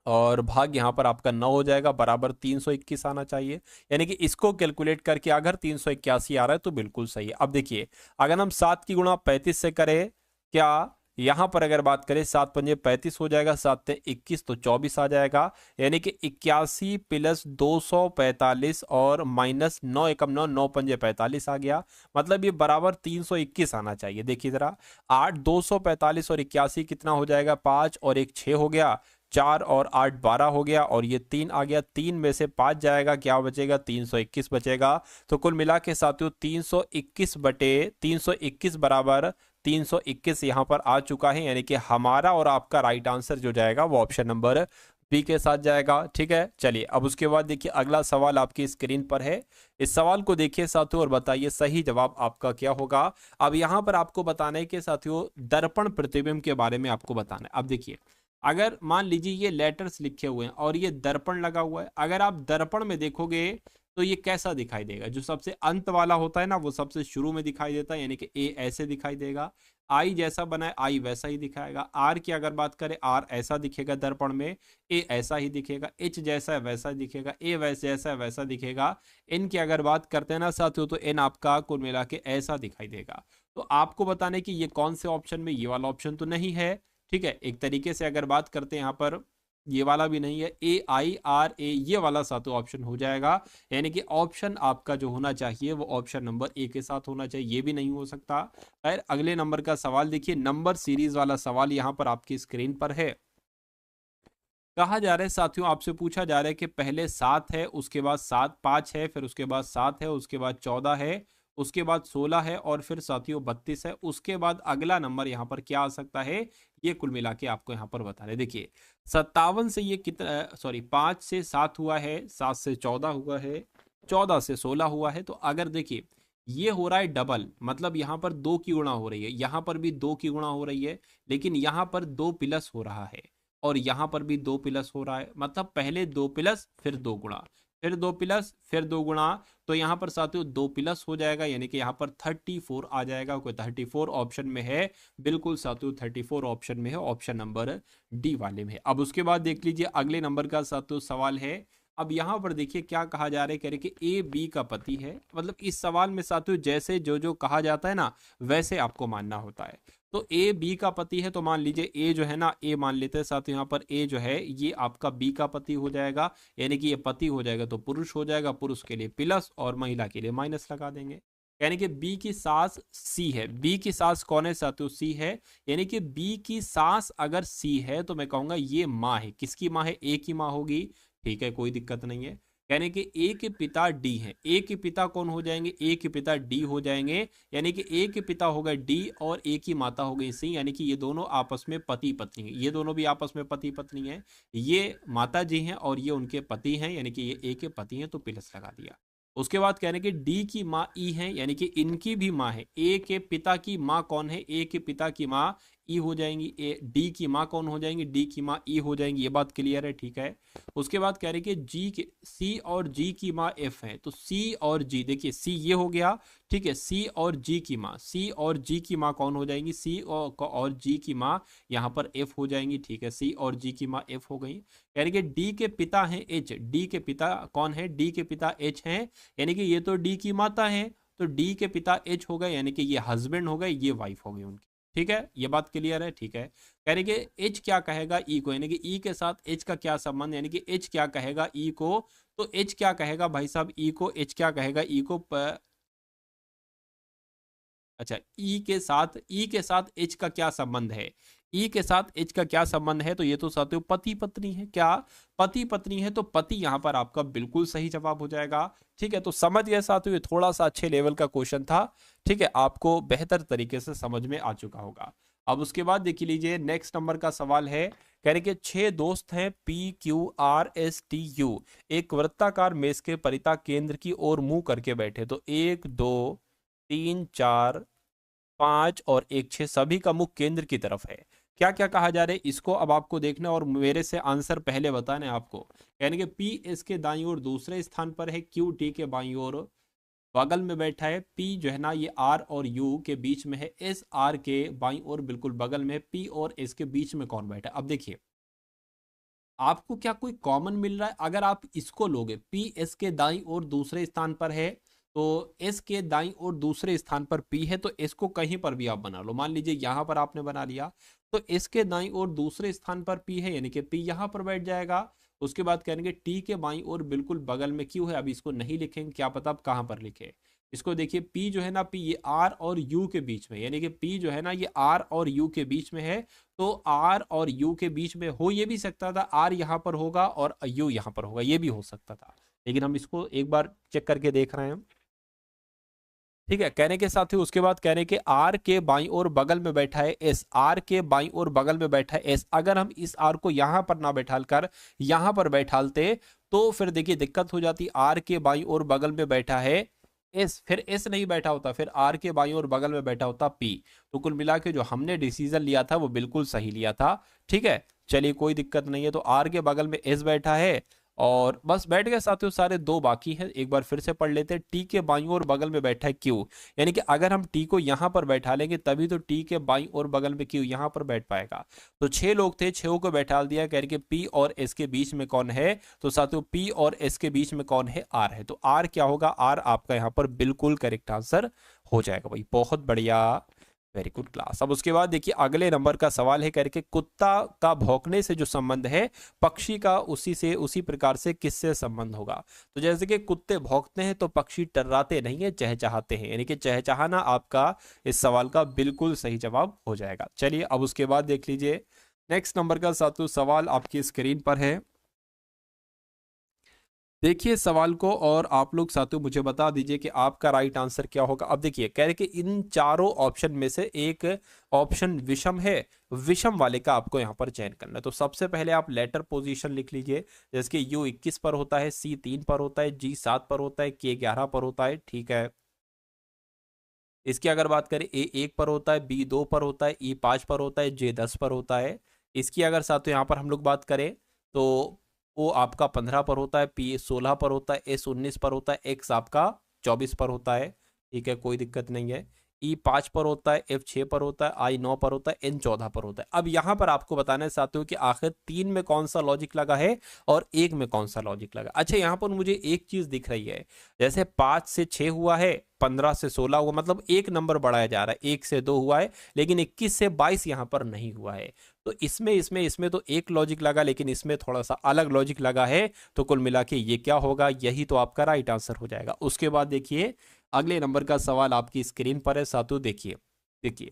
और भाग यहाँ पर आपका 9 हो जाएगा, बराबर 321 आना चाहिए। यानी कि इसको कैलकुलेट करके अगर 381 आ रहा है तो बिल्कुल सही है। अब देखिए अगर हम 7 की गुणा 35 से करें, क्या यहां पर अगर बात करें 7 पंजे 35 हो जाएगा, 7 ते 21 तो 24 आ जाएगा, यानी कि 81 प्लस 245 और माइनस 9 एकम 9, 9 पंजे 45 आ गया, मतलब ये बराबर 321 आना चाहिए। देखिए जरा 8 245 और 81 कितना हो जाएगा, 5 और 1 6 हो गया, 4 और 8 12 हो गया, और ये 3 आ गया, 3 में से 5 जाएगा, क्या बचेगा, 321 बचेगा। तो कुल मिला के साथियों 321 बटे 321 बराबर 321 यहां पर आ चुका है, यानी कि हमारा और आपका राइट आंसर जो जाएगा वो ऑप्शन नंबर बी के साथ जाएगा। ठीक है, चलिए अब उसके बाद देखिए अगला सवाल आपकी स्क्रीन पर है। इस सवाल को देखिए साथियों और बताइए सही जवाब आपका क्या होगा। अब यहां पर आपको बताना है कि साथियों दर्पण प्रतिबिंब के बारे में आपको बताना है। अब देखिए अगर मान लीजिए ये लेटर्स लिखे हुए हैं और ये दर्पण लगा हुआ है, अगर आप दर्पण में देखोगे तो ये कैसा दिखाई देगा, जो सबसे अंत वाला होता है ना वो सबसे शुरू में दिखाई देता है, यानी कि ए ऐसे दिखाई देगा, आई जैसा बना है आई वैसा ही दिखाएगा, आर की अगर बात करें आर ऐसा दिखेगा दर्पण में, ए ऐसा ही दिखेगा, एच जैसा है वैसा दिखेगा, ए वैसा जैसा है वैसा दिखेगा, एन की अगर बात करते हैं ना साथियों तो एन आपका कुल मिला के ऐसा दिखाई देगा। तो आपको बताने कि ये कौन से ऑप्शन में, ये वाला ऑप्शन तो नहीं है। ठीक है, एक तरीके से अगर बात करते हैं यहाँ पर ये वाला भी नहीं है, ए आई आर ए ये वाला सातों ऑप्शन हो जाएगा, यानी कि ऑप्शन आपका जो होना चाहिए वो ऑप्शन नंबर ए के साथ होना चाहिए, ये भी नहीं हो सकता। खैर अगले नंबर का सवाल देखिए, नंबर सीरीज वाला सवाल यहाँ पर आपकी स्क्रीन पर है। कहा जा रहा है साथियों, आपसे पूछा जा रहा है कि पहले 7 है, उसके बाद 5 है, फिर उसके बाद 7 है, उसके बाद 14 है, उसके बाद 16 है, और फिर साथियों 32 है। उसके बाद अगला नंबर यहाँ पर क्या आ सकता है, ये कुल मिला के आपको यहाँ पर बता रहे। देखिए 57 से ये कितना, सॉरी 5 से 7 हुआ है, 7 से 14 हुआ है, 14 से 16 हुआ है। तो अगर देखिए ये हो रहा है डबल, मतलब यहाँ पर 2 की गुणा हो रही है, यहाँ पर भी 2 की गुणा हो रही है, लेकिन यहाँ पर 2 प्लस हो रहा है, और यहाँ पर भी 2 प्लस हो रहा है, मतलब पहले 2 प्लस फिर 2 गुणा, फिर 2 प्लस फिर 2 गुणा, तो यहाँ पर साथियों 2 प्लस हो जाएगा, यानी कि यहाँ पर 34 आ जाएगा। कोई 34 ऑप्शन में है, बिल्कुल साथियों 34 ऑप्शन में है, ऑप्शन नंबर डी वाले में है। अब उसके बाद देख लीजिए अगले नंबर का साथियों सवाल है। अब यहाँ पर देखिए क्या कहा जा रहा है, कह रहे कि ए बी का पति है। मतलब इस सवाल में साथियों जैसे जो जो कहा जाता है ना वैसे आपको मानना होता है। तो ए बी का पति है तो मान लीजिए ए जो है ना, ए मान लेते हैं साथियों यहाँ पर, ए जो है ये आपका बी का पति हो जाएगा, यानी कि ये पति हो जाएगा तो पुरुष हो जाएगा, पुरुष के लिए प्लस और महिला के लिए माइनस लगा देंगे। यानी कि बी की सास सी है। बी की सास कौन है साथियों? सी है। यानी कि बी की सास अगर सी है तो मैं कहूंगा ये माँ है। किसकी माँ है? ए की माँ होगी। ठीक है, कोई दिक्कत नहीं है। यानी कि ए के पिता डी हैं। ए के पिता कौन हो जाएंगे? ए के पिता डी हो जाएंगे। यानी कि ए के पिता होगा डी और ए की माता हो गई सी। यानी कि ये दोनों आपस में पति पत्नी हैं। ये दोनों भी आपस में पति पत्नी हैं। ये माता जी हैं और ये उनके पति हैं, यानी कि ये ए के पति हैं तो प्लस लगा दिया। उसके बाद कहने के डी की माँ ई है, यानी कि इनकी भी माँ है। ए के पिता की माँ कौन है? ए के पिता की माँ ई हो जाएंगी। ए डी की माँ कौन हो जाएंगी? डी की माँ ई हो जाएंगी। ये बात क्लियर है? ठीक है। उसके बाद कह रहे कि जी के सी और जी की माँ एफ है, तो सी और जी, देखिए सी ये हो गया। ठीक है, सी और जी की माँ, सी और जी की माँ कौन हो जाएंगी? सी और जी की माँ यहाँ पर एफ हो जाएंगी। ठीक है, सी और जी की माँ एफ हो गई। यानी कि डी के पिता हैं एच। डी के पिता कौन है? डी के पिता एच हैं। यानी कि ये तो डी की माता है, तो डी के पिता एच हो गए, यानी कि ये हस्बैंड हो गए, ये वाइफ हो गई उनकी। ठीक है, ये बात क्लियर है? ठीक है। कह रहे कि एच क्या कहेगा ई को, यानी कि ई के साथ एच का क्या संबंध, यानी कि एच क्या कहेगा ई को, तो एच क्या कहेगा भाई साहब ई को? एच क्या कहेगा ई को? अच्छा, ई के साथ एच का क्या संबंध है? ई के साथ एच का क्या संबंध है? तो ये तो साथियों पति पत्नी है। क्या पति पत्नी है? तो पति यहां पर आपका बिल्कुल सही जवाब हो जाएगा। ठीक है, तो समझ गए साथियों, ये थोड़ा सा अच्छे लेवल का क्वेश्चन था। ठीक है, आपको बेहतर तरीके से समझ में आ चुका होगा। अब उसके बाद देख लीजिए नेक्स्ट नंबर का सवाल है। कह रहे कि 6 दोस्त हैं P Q R S T U एक वृत्ताकार मेज के परिता केंद्र की ओर मुंह करके बैठे। तो 1 2 3 4 5 और 1 6 सभी का मुख केंद्र की तरफ है। क्या क्या कहा जा रहा है इसको अब आपको देखना है और मेरे से आंसर पहले बताना है आपको। यानी कि पी एस के दाईं ओर दूसरे स्थान पर है, क्यू टी के बाईं ओर बगल में बैठा है, पी जो है ना ये आर और यू के बीच में है, एस आर के बाईं ओर बिल्कुल बगल में है, पी और एस के बीच में कौन बैठा है? अब देखिए आपको क्या कोई कॉमन मिल रहा है? अगर आप इसको लोगे, पी एस के दाईं ओर दूसरे स्थान पर है, तो एस के दाईं ओर दूसरे स्थान पर पी है, तो एस को कहीं पर भी आप बना लो। मान लीजिए यहां पर आपने बना लिया, तो एस के दाईं ओर दूसरे स्थान पर पी है, यानी कि पी यहां पर बैठ जाएगा। उसके बाद कहेंगे टी के बाईं ओर बिल्कुल बगल में क्यू है। अब इसको नहीं लिखेंगे, क्या पता आप कहां पर लिखे इसको। देखिए पी जो है ना, पी ये आर और यू के बीच में, यानी कि पी जो है ना ये आर और यू के बीच में है। तो आर और यू के बीच में हो ये भी सकता था, आर यहां पर होगा और यू यहां पर होगा, ये भी हो सकता था, लेकिन हम इसको एक बार चेक करके देख रहे हैं। ठीक है, कहने के साथ ही उसके बाद कहने के आर के बाईं ओर बगल में बैठा है एस। आर के बाईं ओर बगल में बैठा है एस। अगर हम इस आर को यहां पर ना बैठाल कर यहां पर बैठालते तो फिर देखिए दिक्कत हो जाती। आर के बाईं ओर बगल में बैठा है एस, फिर एस नहीं बैठा होता, फिर आर के बाईं ओर बगल में बैठा होता पी। तो कुल मिला के जो हमने डिसीजन लिया था वो बिल्कुल सही लिया था। ठीक है, चलिए कोई दिक्कत नहीं है। तो आर के बगल में एस बैठा है और बस बैठ गए साथियों, सारे दो बाकी हैं। एक बार फिर से पढ़ लेते हैं। टी के बाईं ओर बगल में बैठा है क्यू, यानी कि अगर हम टी को यहां पर बैठा लेंगे तभी तो टी के बाईं ओर बगल में क्यू यहां पर बैठ पाएगा। तो 6 लोग थे, 6 को बैठा दिया। कह रहे कि पी और एस के बीच में कौन है? तो साथियों पी और एस के बीच में कौन है? आर है। तो आर क्या होगा? आर आपका यहां पर बिल्कुल करेक्ट आंसर हो जाएगा भाई, बहुत बढ़िया, वेरी गुड क्लास। अब उसके बाद देखिए अगले नंबर का सवाल है, करके कुत्ता का भौंकने से जो संबंध है पक्षी का उसी प्रकार से किससे संबंध होगा? तो जैसे कि कुत्ते भौंकते हैं तो पक्षी टर्राते नहीं है, चहचहाते हैं, यानी कि चहचहाना आपका इस सवाल का बिल्कुल सही जवाब हो जाएगा। चलिए अब उसके बाद देख लीजिए नेक्स्ट नंबर का सातवां सवाल आपकी स्क्रीन पर है। देखिए सवाल को और आप लोग साथियों मुझे बता दीजिए कि आपका राइट आंसर क्या होगा। अब देखिए कह रहे कि इन चारों ऑप्शन में से एक ऑप्शन विषम है, विषम वाले का आपको यहाँ पर चयन करना है। तो सबसे पहले आप लेटर पोजीशन लिख लीजिए, जैसे कि यू 21 पर होता है, सी 3 पर होता है, जी 7 पर होता है, के 11 पर होता है। ठीक है, इसकी अगर बात करें ए 1 पर होता है, बी 2 पर होता है, ई 5 पर होता है, जे 10 पर होता है। इसकी अगर साथियों यहाँ पर हम लोग बात करें तो ओ आपका 15 पर होता है, पी 16 पर होता है, एस 19 पर होता है, एक्स आपका 24 पर होता है। ठीक है, कोई दिक्कत नहीं है। E5 पर होता है, F6 पर होता है, I9 पर होता है, N14 पर होता है। अब यहां पर आपको बताना है साथियों कि आखिर 3 में कौन सा लॉजिक लगा है और 1 में कौन सा लॉजिक लगा। अच्छा, यहां पर मुझे एक चीज दिख रही है, जैसे 5 से 6 हुआ है, 15 से 16 हुआ, मतलब एक नंबर बढ़ाया जा रहा है, 1 से 2 हुआ है, लेकिन 21 से 22 यहां पर नहीं हुआ है। तो इसमें तो एक लॉजिक लगा, लेकिन इसमें थोड़ा सा अलग लॉजिक लगा है। तो कुल मिला के ये क्या होगा, यही तो आपका राइट आंसर हो जाएगा। उसके बाद देखिए अगले नंबर का सवाल आपकी स्क्रीन पर है साथियों, देखिए देखिए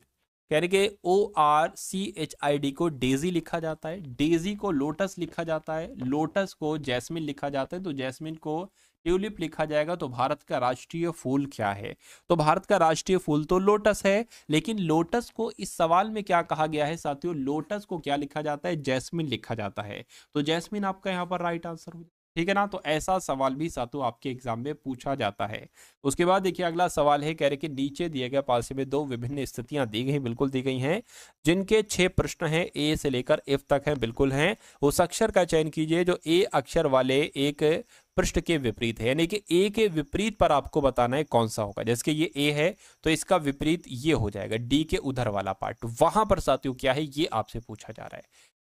कह रहे कि ORCHID को डेजी लिखा जाता है, डेजी को लोटस लिखा जाता है, लोटस को जैस्मिन लिखा जाता है, तो जैस्मिन को ट्यूलिप लिखा जाएगा। तो भारत का राष्ट्रीय फूल क्या है, तो भारत का राष्ट्रीय फूल तो लोटस है, लेकिन लोटस को इस सवाल में क्या कहा गया है साथियों, लोटस को क्या लिखा जाता है, जैस्मिन लिखा जाता है। तो जैस्मिन आपका यहाँ पर राइट आंसर हो, ठीक है ना। तो ऐसा सवाल भी साथियों आपके एग्जाम में पूछा जाता है। उसके बाद देखिए अगला सवाल है, कह रहे कि नीचे दिए गए पासे में दो विभिन्न स्थितियां दी गई, बिल्कुल दी गई हैं, जिनके 6 प्रश्न हैं, ए से लेकर एफ तक हैं, बिल्कुल हैं। उस अक्षर का चयन कीजिए जो ए अक्षर वाले एक पृष्ठ के विपरीत है, यानी कि ए के विपरीत पर आपको बताना है कौन सा होगा। जैसे कि ये ए है तो इसका विपरीत ये हो जाएगा, डी के उधर वाला पार्ट, वहां पर साथियों क्या है ये आपसे पूछा जा रहा है।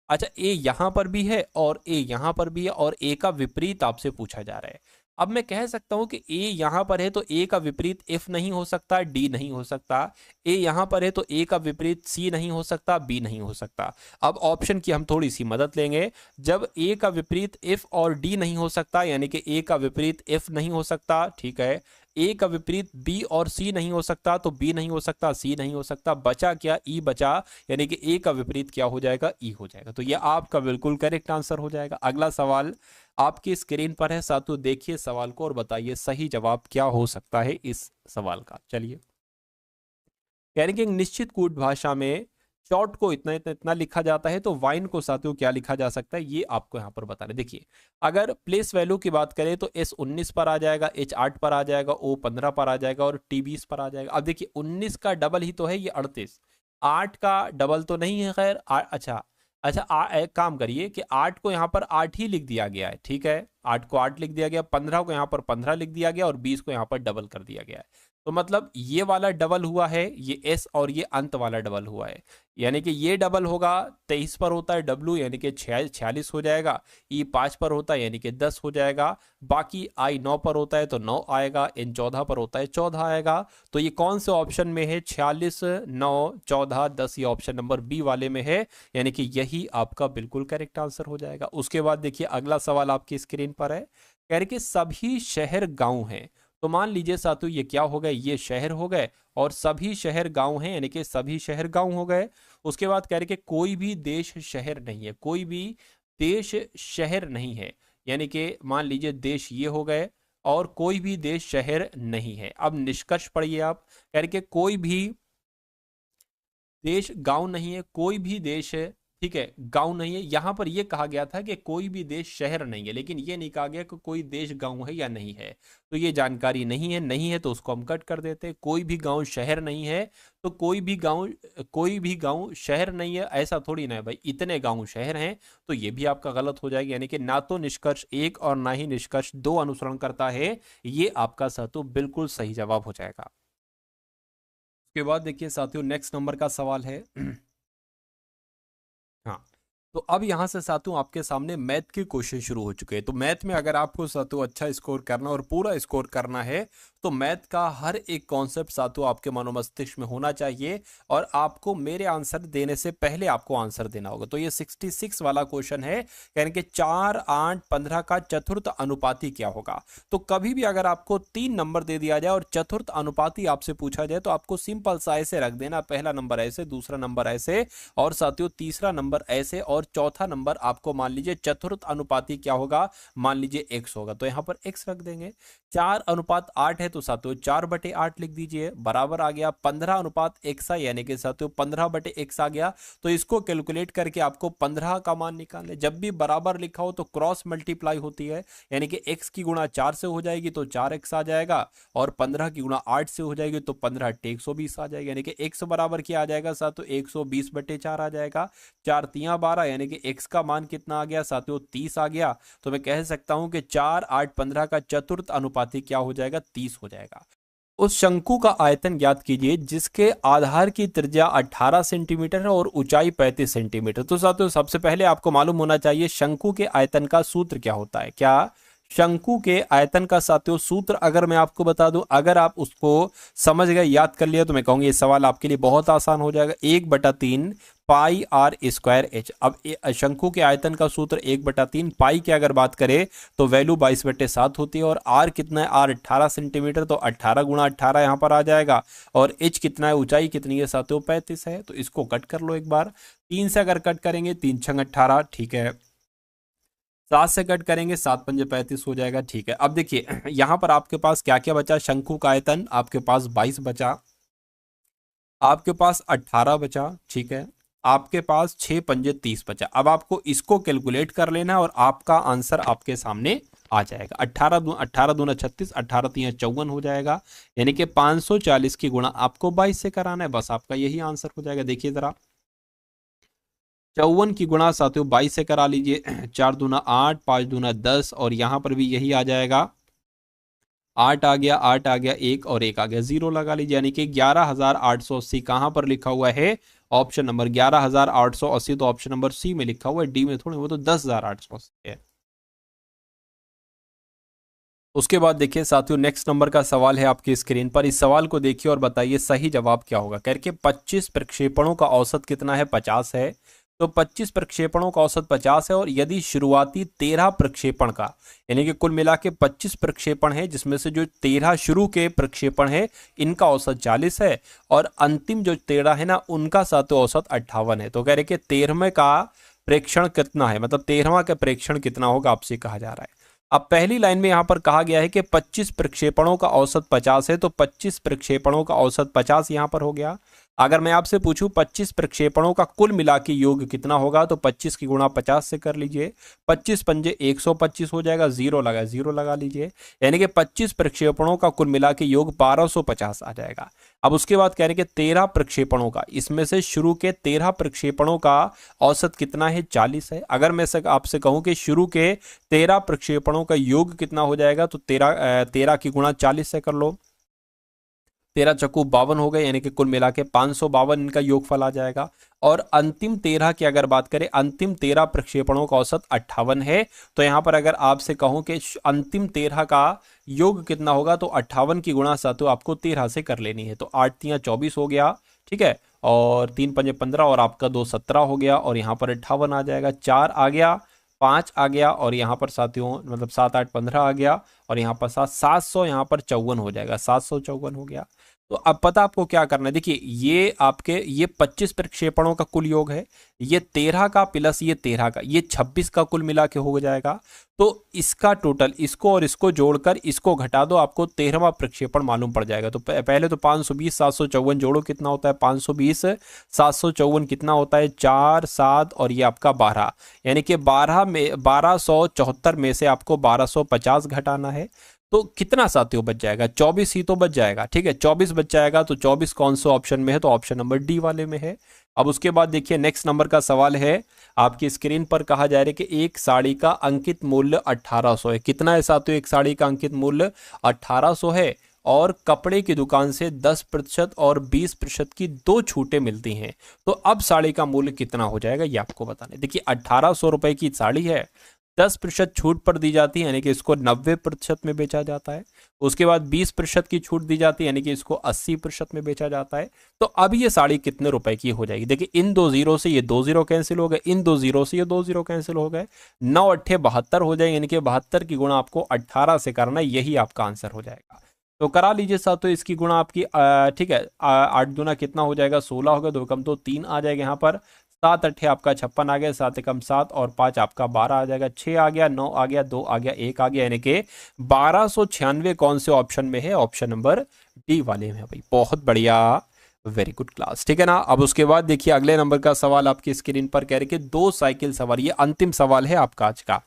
अच्छा, ए यहां पर भी है और ए यहां पर भी है, और ए का विपरीत आपसे पूछा जा रहा है। अब मैं कह सकता हूं कि ए यहां पर है तो ए का विपरीत एफ नहीं हो सकता, डी नहीं हो सकता। ए यहां पर है तो ए का विपरीत सी नहीं हो सकता, बी नहीं हो सकता। अब ऑप्शन की हम थोड़ी सी मदद लेंगे। जब ए का विपरीत एफ और डी नहीं हो सकता, यानी कि ए का विपरीत एफ नहीं हो सकता, ठीक है, ए का विपरीत बी और सी नहीं हो सकता, तो बी नहीं हो सकता, सी नहीं हो सकता, बचा क्या, ई बचा, यानी कि ए का विपरीत क्या हो जाएगा, ई हो जाएगा। तो ये आपका बिल्कुल करेक्ट आंसर हो जाएगा। अगला सवाल आपकी स्क्रीन पर है साथियों, देखिए सवाल को और बताइए सही जवाब क्या हो सकता है इस सवाल का। चलिए, यानी कि एक निश्चित कूट भाषा में शॉर्ट को इतना इतना इतना लिखा जाता है, तो वाइन को साथियों क्या लिखा जा सकता है, ये आपको यहां पर बताना है। देखिए, अगर प्लेस वैल्यू की बात करें तो S19 पर आ जाएगा, H8 पर आ जाएगा, O15 पर आ जाएगा और T20 पर आ जाएगा। अब देखिए 19 का डबल ही तो है ये 38, 8 का डबल तो नहीं है, खैर अच्छा अच्छा एक काम करिए कि 8 को यहाँ पर 8 ही लिख दिया गया है, ठीक है, 8 को 8 लिख दिया गया, 15 को यहाँ पर 15 लिख दिया गया और 20 को यहाँ पर डबल कर दिया गया है। तो मतलब ये वाला डबल हुआ है, ये एस, और ये अंत वाला डबल हुआ है, यानी कि ये डबल होगा 23 पर होता है डब्ल्यू, यानी कि 46 हो जाएगा। E5 पर होता है यानी कि 10 हो जाएगा। बाकी I9 पर होता है तो 9 आएगा, N14 पर होता है 14 आएगा। तो ये कौन से ऑप्शन में है, 46, 9, 14, 10, ये ऑप्शन नंबर बी वाले में है, यानी कि यही आपका बिल्कुल करेक्ट आंसर हो जाएगा। उसके बाद देखिए अगला सवाल आपकी स्क्रीन पर है, कह रहे कि सभी शहर गांव हैं। तो मान लीजिए साथियों ये क्या हो गए, ये शहर हो गए और सभी शहर गांव हैं, यानी कि सभी शहर गांव हो गए। उसके बाद कह रहे कि कोई भी देश शहर नहीं है, कोई भी देश शहर नहीं है, यानी कि मान लीजिए देश ये हो गए और कोई भी देश शहर नहीं है। अब निष्कर्ष पढ़िए आप, कह रहे कि कोई भी देश गांव नहीं है, कोई भी देश है, ठीक है, गांव नहीं है। यहां पर यह कहा गया था कि कोई भी देश शहर नहीं है, लेकिन यह नहीं कहा गया कि कोई देश गांव है या नहीं है। तो ये जानकारी नहीं है, नहीं है तो उसको हम कट कर देते हैं। कोई भी गांव शहर नहीं है, तो कोई भी गांव शहर नहीं है, ऐसा थोड़ी ना है भाई, इतने गांव शहर हैं। तो ये भी आपका गलत हो जाएगा, यानी कि ना तो निष्कर्ष 1 और ना ही निष्कर्ष 2 अनुसरण करता है। ये आपका साथियों बिल्कुल सही जवाब हो जाएगा। उसके बाद देखिए साथियों नेक्स्ट नंबर का सवाल है हाँ, तो अब यहाँ से साथियों आपके सामने मैथ के क्वेश्चन शुरू हो चुके हैं। तो मैथ में अगर आपको साथियों अच्छा स्कोर करना और पूरा स्कोर करना है तो मैथ का हर एक कॉन्सेप्ट साथियों आपके मनोमस्तिष्क में होना चाहिए, और आपको मेरे आंसर देने से पहले आपको आंसर देना होगा। तो ये 66 वाला क्वेश्चन है, यानी कि 4, 8, 15 का चतुर्थ अनुपाती क्या होगा। तो कभी भी अगर आपको 3 नंबर दे दिया जाए और चतुर्थ अनुपाती आपसे पूछा जाए तो आपको सिंपल सा ऐसे रख देना, पहला नंबर ऐसे, दूसरा नंबर ऐसे, और साथियों तीसरा नंबर ऐसे, और चौथा नंबर आपको मान लीजिए चतुर्थ अनुपाती क्या होगा, मान लीजिए x होगा, तो यहां पर x रख देंगे। 4:8 है तो साथियों 4/8 लिख दीजिए, बराबर आ गया 15:x, यानी कि साथियों 15/x आ गया। तो इसको कैलकुलेट करके आपको 15 का मान निकालना। जब भी बराबर लिखा हो तो क्रॉस मल्टीप्लाई होती है, यानी कि x की गुणा 4 से हो जाएगी तो 4x आ जाएगा, और 15 की गुणा 8 से हो जाएगी तो 15×8 120 आ जाएगा, यानी कि x बराबर क्या आ जाएगा साथियों 120/4 आ जाएगा। 4 3 12, यानी कि x का मान कितना आ गया साथियों 30 आ गया। तो मैं कह सकता हूं कि 4, 8, 15 का चतुर्थ अनुपाती क्या हो जाएगा, 30 हो जाएगा। उस शंकु का आयतन ज्ञात कीजिए जिसके आधार की त्रिज्या 18 सेंटीमीटर है और ऊंचाई 35 सेंटीमीटर। तो साथियों सबसे पहले आपको मालूम होना चाहिए शंकु के आयतन का सूत्र क्या होता है। क्या शंकु के आयतन का साथियों सूत्र अगर मैं आपको बता दूं, अगर आप उसको समझ गए, याद कर लिया, तो मैं कहूंगा ये सवाल आपके लिए बहुत आसान हो जाएगा। 1/3 पाई आर स्क्वायर एच। अब शंकु के आयतन का सूत्र 1/3 पाई की अगर बात करें तो वैल्यू 22/7 होती है। और आर कितना है, आर 18 सेंटीमीटर, तो 18 गुणा 18 यहां पर आ जाएगा। और एच कितना है, ऊंचाई कितनी है साथियों, 35 है। तो इसको कट कर लो एक बार। 3 से अगर कट करेंगे 3 छंग 18, ठीक है। 7 से कट करेंगे 7 पंजे 35 हो जाएगा, ठीक है। अब देखिए यहां पर आपके पास क्या क्या बचा, शंकु का आयतन आपके पास 22 बचा, आपके पास 18 बचा, ठीक है। आपके पास 6 पंजे 30 बचा। अब आपको इसको कैलकुलेट कर लेना है और आपका आंसर आपके सामने आ जाएगा। 18 दूना 36, 18 3 54 हो जाएगा। यानी कि 540 की गुणा आपको 22 से कराना है, बस आपका यही आंसर हो जाएगा। देखिए जरा 54 की गुणा साथियों 22 से करा लीजिए। 4 दूना 8, 5 दूना 10, और यहां पर भी यही आ जाएगा। 8 आ गया, 8 आ गया, 1 और 1 आ गया, 0 लगा लीजिए। यानी कि 11,880 कहां पर लिखा हुआ है, ऑप्शन नंबर 11,880। तो ऑप्शन नंबर सी में लिखा हुआ है, डी में थोड़ी, वो तो 10,880 है। उसके बाद देखिए साथियों नेक्स्ट नंबर का सवाल है आपकी स्क्रीन पर। इस सवाल को देखिए और बताइए सही जवाब क्या होगा। करके 25 प्रक्षेपणों का औसत कितना है, 50 है। तो 25 प्रक्षेपणों का औसत 50 है। और यदि शुरुआती 13 प्रक्षेपण का, यानी कि कुल मिला के 25 प्रक्षेपण है, जिसमें से जो 13 शुरू के प्रक्षेपण है इनका औसत 40 है, और अंतिम जो 13 है ना उनका साथियों औसत 58 है। तो कह रहे कि 13वें का प्रेक्षण कितना है, मतलब 13वां का प्रेक्षण कितना होगा आपसे कहा जा रहा है। अब पहली लाइन में यहां पर कहा गया है कि 25 प्रक्षेपणों का औसत 50 है, तो 25 प्रक्षेपणों का औसत 50 यहां पर हो गया। अगर मैं आपसे पूछूं 25 प्रक्षेपणों का कुल मिला के योग कितना होगा, तो 25 की गुणा 50 से कर लीजिए। 25 पंजे 125 हो जाएगा, 0 लगा लीजिए। यानी कि 25 प्रक्षेपणों का कुल मिला के योग 1250 आ जाएगा। अब उसके बाद कह रहे हैं कि 13 प्रक्षेपणों का, इसमें से शुरू के 13 प्रक्षेपणों का औसत कितना है, 40 है। अगर मैं आपसे कहूं कि शुरू के 13 प्रक्षेपणों का योग कितना हो जाएगा, तो 13 की गुणा 40 से कर लो। 13 चक्कू 52 हो गए, यानी कि कुल मिला के 552 इनका योगफल आ जाएगा। और अंतिम 13 की अगर बात करें, अंतिम 13 प्रक्षेपणों का औसत 58 है। तो यहां पर अगर आपसे कहूं कि अंतिम 13 का योग कितना होगा, तो 58 की गुणा सातों आपको 13 से कर लेनी है। तो 8 3 24 हो गया, ठीक है। और 3 पंजे 15, और आपका 2 17 हो गया, और यहाँ पर 58 आ जाएगा। 4 आ गया, 5 आ गया, और यहाँ पर साथियों मतलब 7 8 15 आ गया, और यहाँ पर 700 यहाँ पर 54 हो जाएगा, 754 हो गया। तो अब पता आपको क्या करना है, देखिए ये आपके ये 25 प्रक्षेपणों का कुल योग है, ये 13 का प्लस ये 13 का, ये 26 का कुल मिला के हो जाएगा। तो इसका टोटल, इसको और इसको जोड़कर इसको घटा दो, आपको 13वां प्रक्षेपण मालूम पड़ जाएगा। तो पहले तो 520 754 जोड़ो, कितना होता है 520 754 कितना होता है 4 7 और ये आपका 12, यानी कि 1274 में से आपको 1250 घटाना है। तो कितना साथियों बच जाएगा, 24 ही तो बच जाएगा, ठीक है। 24 बच जाएगा, तो 24 कौन से ऑप्शन में है, तो ऑप्शन नंबर डी वाले में है। अब उसके बाद देखिए नेक्स्ट नंबर का सवाल है आपकी स्क्रीन पर। कहा जा रहा है कि एक साड़ी का अंकित मूल्य 1800 है। कितना है साथियों, एक साड़ी का अंकित मूल्य 1800 है, और कपड़े की दुकान से 10% और 20% की दो छूटें मिलती हैं। तो अब साड़ी का मूल्य कितना हो जाएगा, ये आपको बताना है। देखिए 1800 रुपए की साड़ी है, 10% छूट पर दी जाती है, यानी कि इसको 90% में बेचा जाता है। उसके बाद 20% की छूट दी जाती है, यानी कि इसको 80% में बेचा जाता है। तो अब ये साड़ी कितने रुपए की हो जाएगी। देखिए इन 2 जीरो से ये 2 जीरो कैंसिल हो गए, इन 2 जीरो से ये 2 जीरो कैंसिल हो गए, 9 8 72 हो जाएगी, यानी कि 72 की गुणा आपको 18 से करना है, यही आपका आंसर हो जाएगा। तो करा लीजिए साथ, तो इसकी गुणा आपकी ठीक है, 8 दूना कितना हो जाएगा 16 हो गया, 2 कम 2 3 आ जाएगा यहाँ पर, 7 8 आपका 56 आ गया, 7 एकम 7 और 5 आपका 12 आ जाएगा, 6 आ गया, 9 आ गया, 2 आ गया, 1 आ गया, यानी कि 1296 कौन से ऑप्शन में है, ऑप्शन नंबर डी वाले में है भाई। बहुत बढ़िया, वेरी गुड क्लास, ठीक है ना। अब उसके बाद देखिए अगले नंबर का सवाल आपकी स्क्रीन पर कह रहे कि 2 साइकिल सवार, ये अंतिम सवाल है आपका आज का,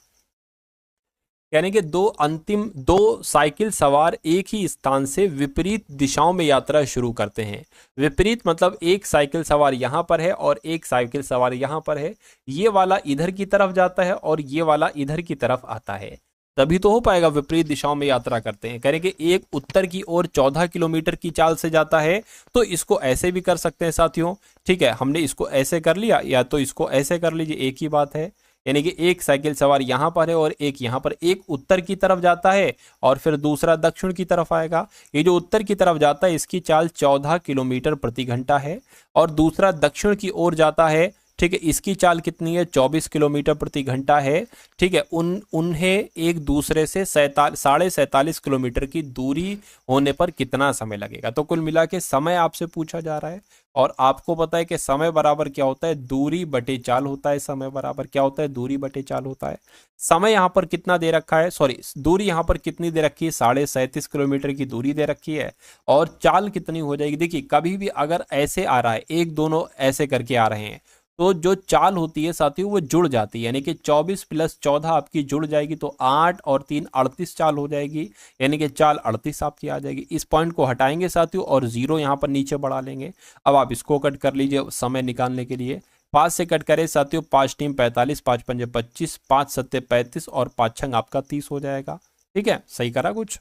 यानी कि दो साइकिल सवार एक ही स्थान से विपरीत दिशाओं में यात्रा शुरू करते हैं। विपरीत मतलब एक साइकिल सवार यहां पर है और एक साइकिल सवार यहां पर है, ये वाला इधर की तरफ जाता है और ये वाला इधर की तरफ आता है। तभी तो हो पाएगा। विपरीत दिशाओं में यात्रा करते हैं, करें कि एक उत्तर की ओर 14 किलोमीटर की चाल से जाता है, तो इसको ऐसे भी कर सकते हैं साथियों। ठीक है, हमने इसको ऐसे कर लिया, या तो इसको ऐसे कर लीजिए, एक ही बात है। यानी कि एक साइकिल सवार यहां पर है और एक यहां पर, एक उत्तर की तरफ जाता है और फिर दूसरा दक्षिण की तरफ आएगा। ये जो उत्तर की तरफ जाता है इसकी चाल 14 किलोमीटर प्रति घंटा है, और दूसरा दक्षिण की ओर जाता है, ठीक है, इसकी चाल कितनी है, 24 किलोमीटर प्रति घंटा है। ठीक है, उन्हें एक दूसरे से 47.5 किलोमीटर की दूरी होने पर कितना समय लगेगा। तो कुल मिला के समय आपसे पूछा जा रहा है, और आपको पता है कि समय बराबर क्या होता है, दूरी बटे चाल होता है। समय बराबर क्या होता है, दूरी बटे चाल होता है। समय यहाँ पर कितना दे रखा है, सॉरी, दूरी यहाँ पर कितनी दे रखी है, 37.5 किलोमीटर की दूरी दे रखी है, और चाल कितनी हो जाएगी। देखिए, कभी भी अगर ऐसे आ रहा है, एक दोनों ऐसे करके आ रहे हैं, तो जो चाल होती है साथियों वो जुड़ जाती है, यानी कि 24 + 14 आपकी जुड़ जाएगी, तो 8 और 3 38 चाल हो जाएगी, यानी कि चाल 38 आपकी आ जाएगी। इस पॉइंट को हटाएंगे साथियों और जीरो यहाँ पर नीचे बढ़ा लेंगे। अब आप इसको कट कर लीजिए समय निकालने के लिए। 5 से कट करें साथियों, 5 × 3 = 45, 5 × 5 = 25, 5 × 7 = 35 और 5 × 6 आपका 30 हो जाएगा। ठीक है, सही करा कुछ।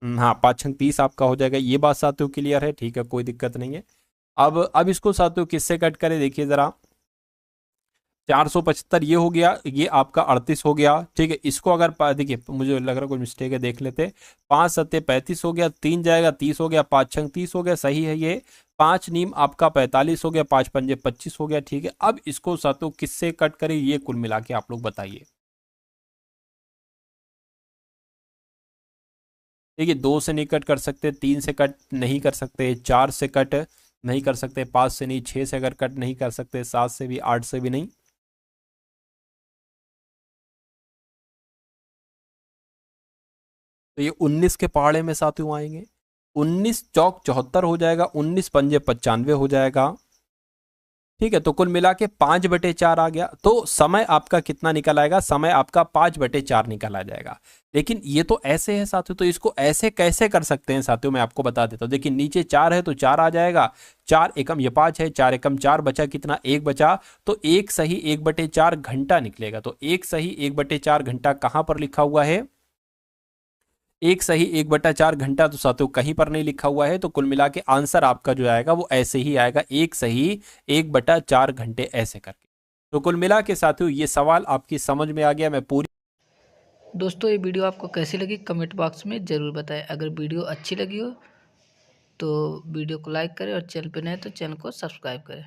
हाँ, 5 × 6 = 30 आपका हो जाएगा। ये बात साथियों क्लियर है, ठीक है, कोई दिक्कत नहीं है। अब इसको साथियों किससे कट करें, देखिए जरा, 475 ये हो गया, ये आपका 38 हो गया। ठीक है, इसको अगर देखिए, मुझे लग रहा है कोई मिस्टेक है, देख लेते। 5 × 7 = 35 हो गया, 3 जाएगा 30 हो गया, 5 × 6 = 30 हो गया, सही है ये। 5 नीम आपका 45 हो गया, 5 × 5 = 25 हो गया। ठीक है, अब इसको साथियों किससे कट करें, ये कुल मिला के आप लोग बताइए। देखिए, 2 से नहीं कट कर सकते, 3 से कट नहीं कर सकते, 4 से कट नहीं कर सकते, 5 से नहीं, 6 से अगर कट नहीं कर सकते, 7 से भी, 8 से भी नहीं। तो ये 19 के पहाड़े में साथियों आएंगे। 19 चौक 74 हो जाएगा, 19 पंजे 95 हो जाएगा। ठीक है, तो कुल मिला के 5/4 आ गया। तो समय आपका कितना निकल आएगा, समय आपका 5/4 निकल आ जाएगा। लेकिन ये तो ऐसे है साथियों, तो इसको ऐसे कैसे कर सकते हैं साथियों, मैं आपको बता देता हूँ। देखिए, नीचे 4 है तो 4 आ जाएगा, 4 एकम, ये 5 है, 4 एकम 4 बचा, कितना, 1 बचा। तो एक सही 1/4 घंटा निकलेगा। तो एक सही 1/4 घंटा कहाँ पर लिखा हुआ है, एक सही 1/4 घंटा तो साथियों कहीं पर नहीं लिखा हुआ है। तो कुल मिला के आंसर आपका जो आएगा वो ऐसे ही आएगा, एक सही 1/4 घंटे ऐसे करके। तो कुल मिला के साथियों ये सवाल आपकी समझ में आ गया। मैं पूरी दोस्तों ये वीडियो आपको कैसी लगी कमेंट बॉक्स में ज़रूर बताएं। अगर वीडियो अच्छी लगी हो तो वीडियो को लाइक करें और चैनल पे नए तो चैनल को सब्सक्राइब करें।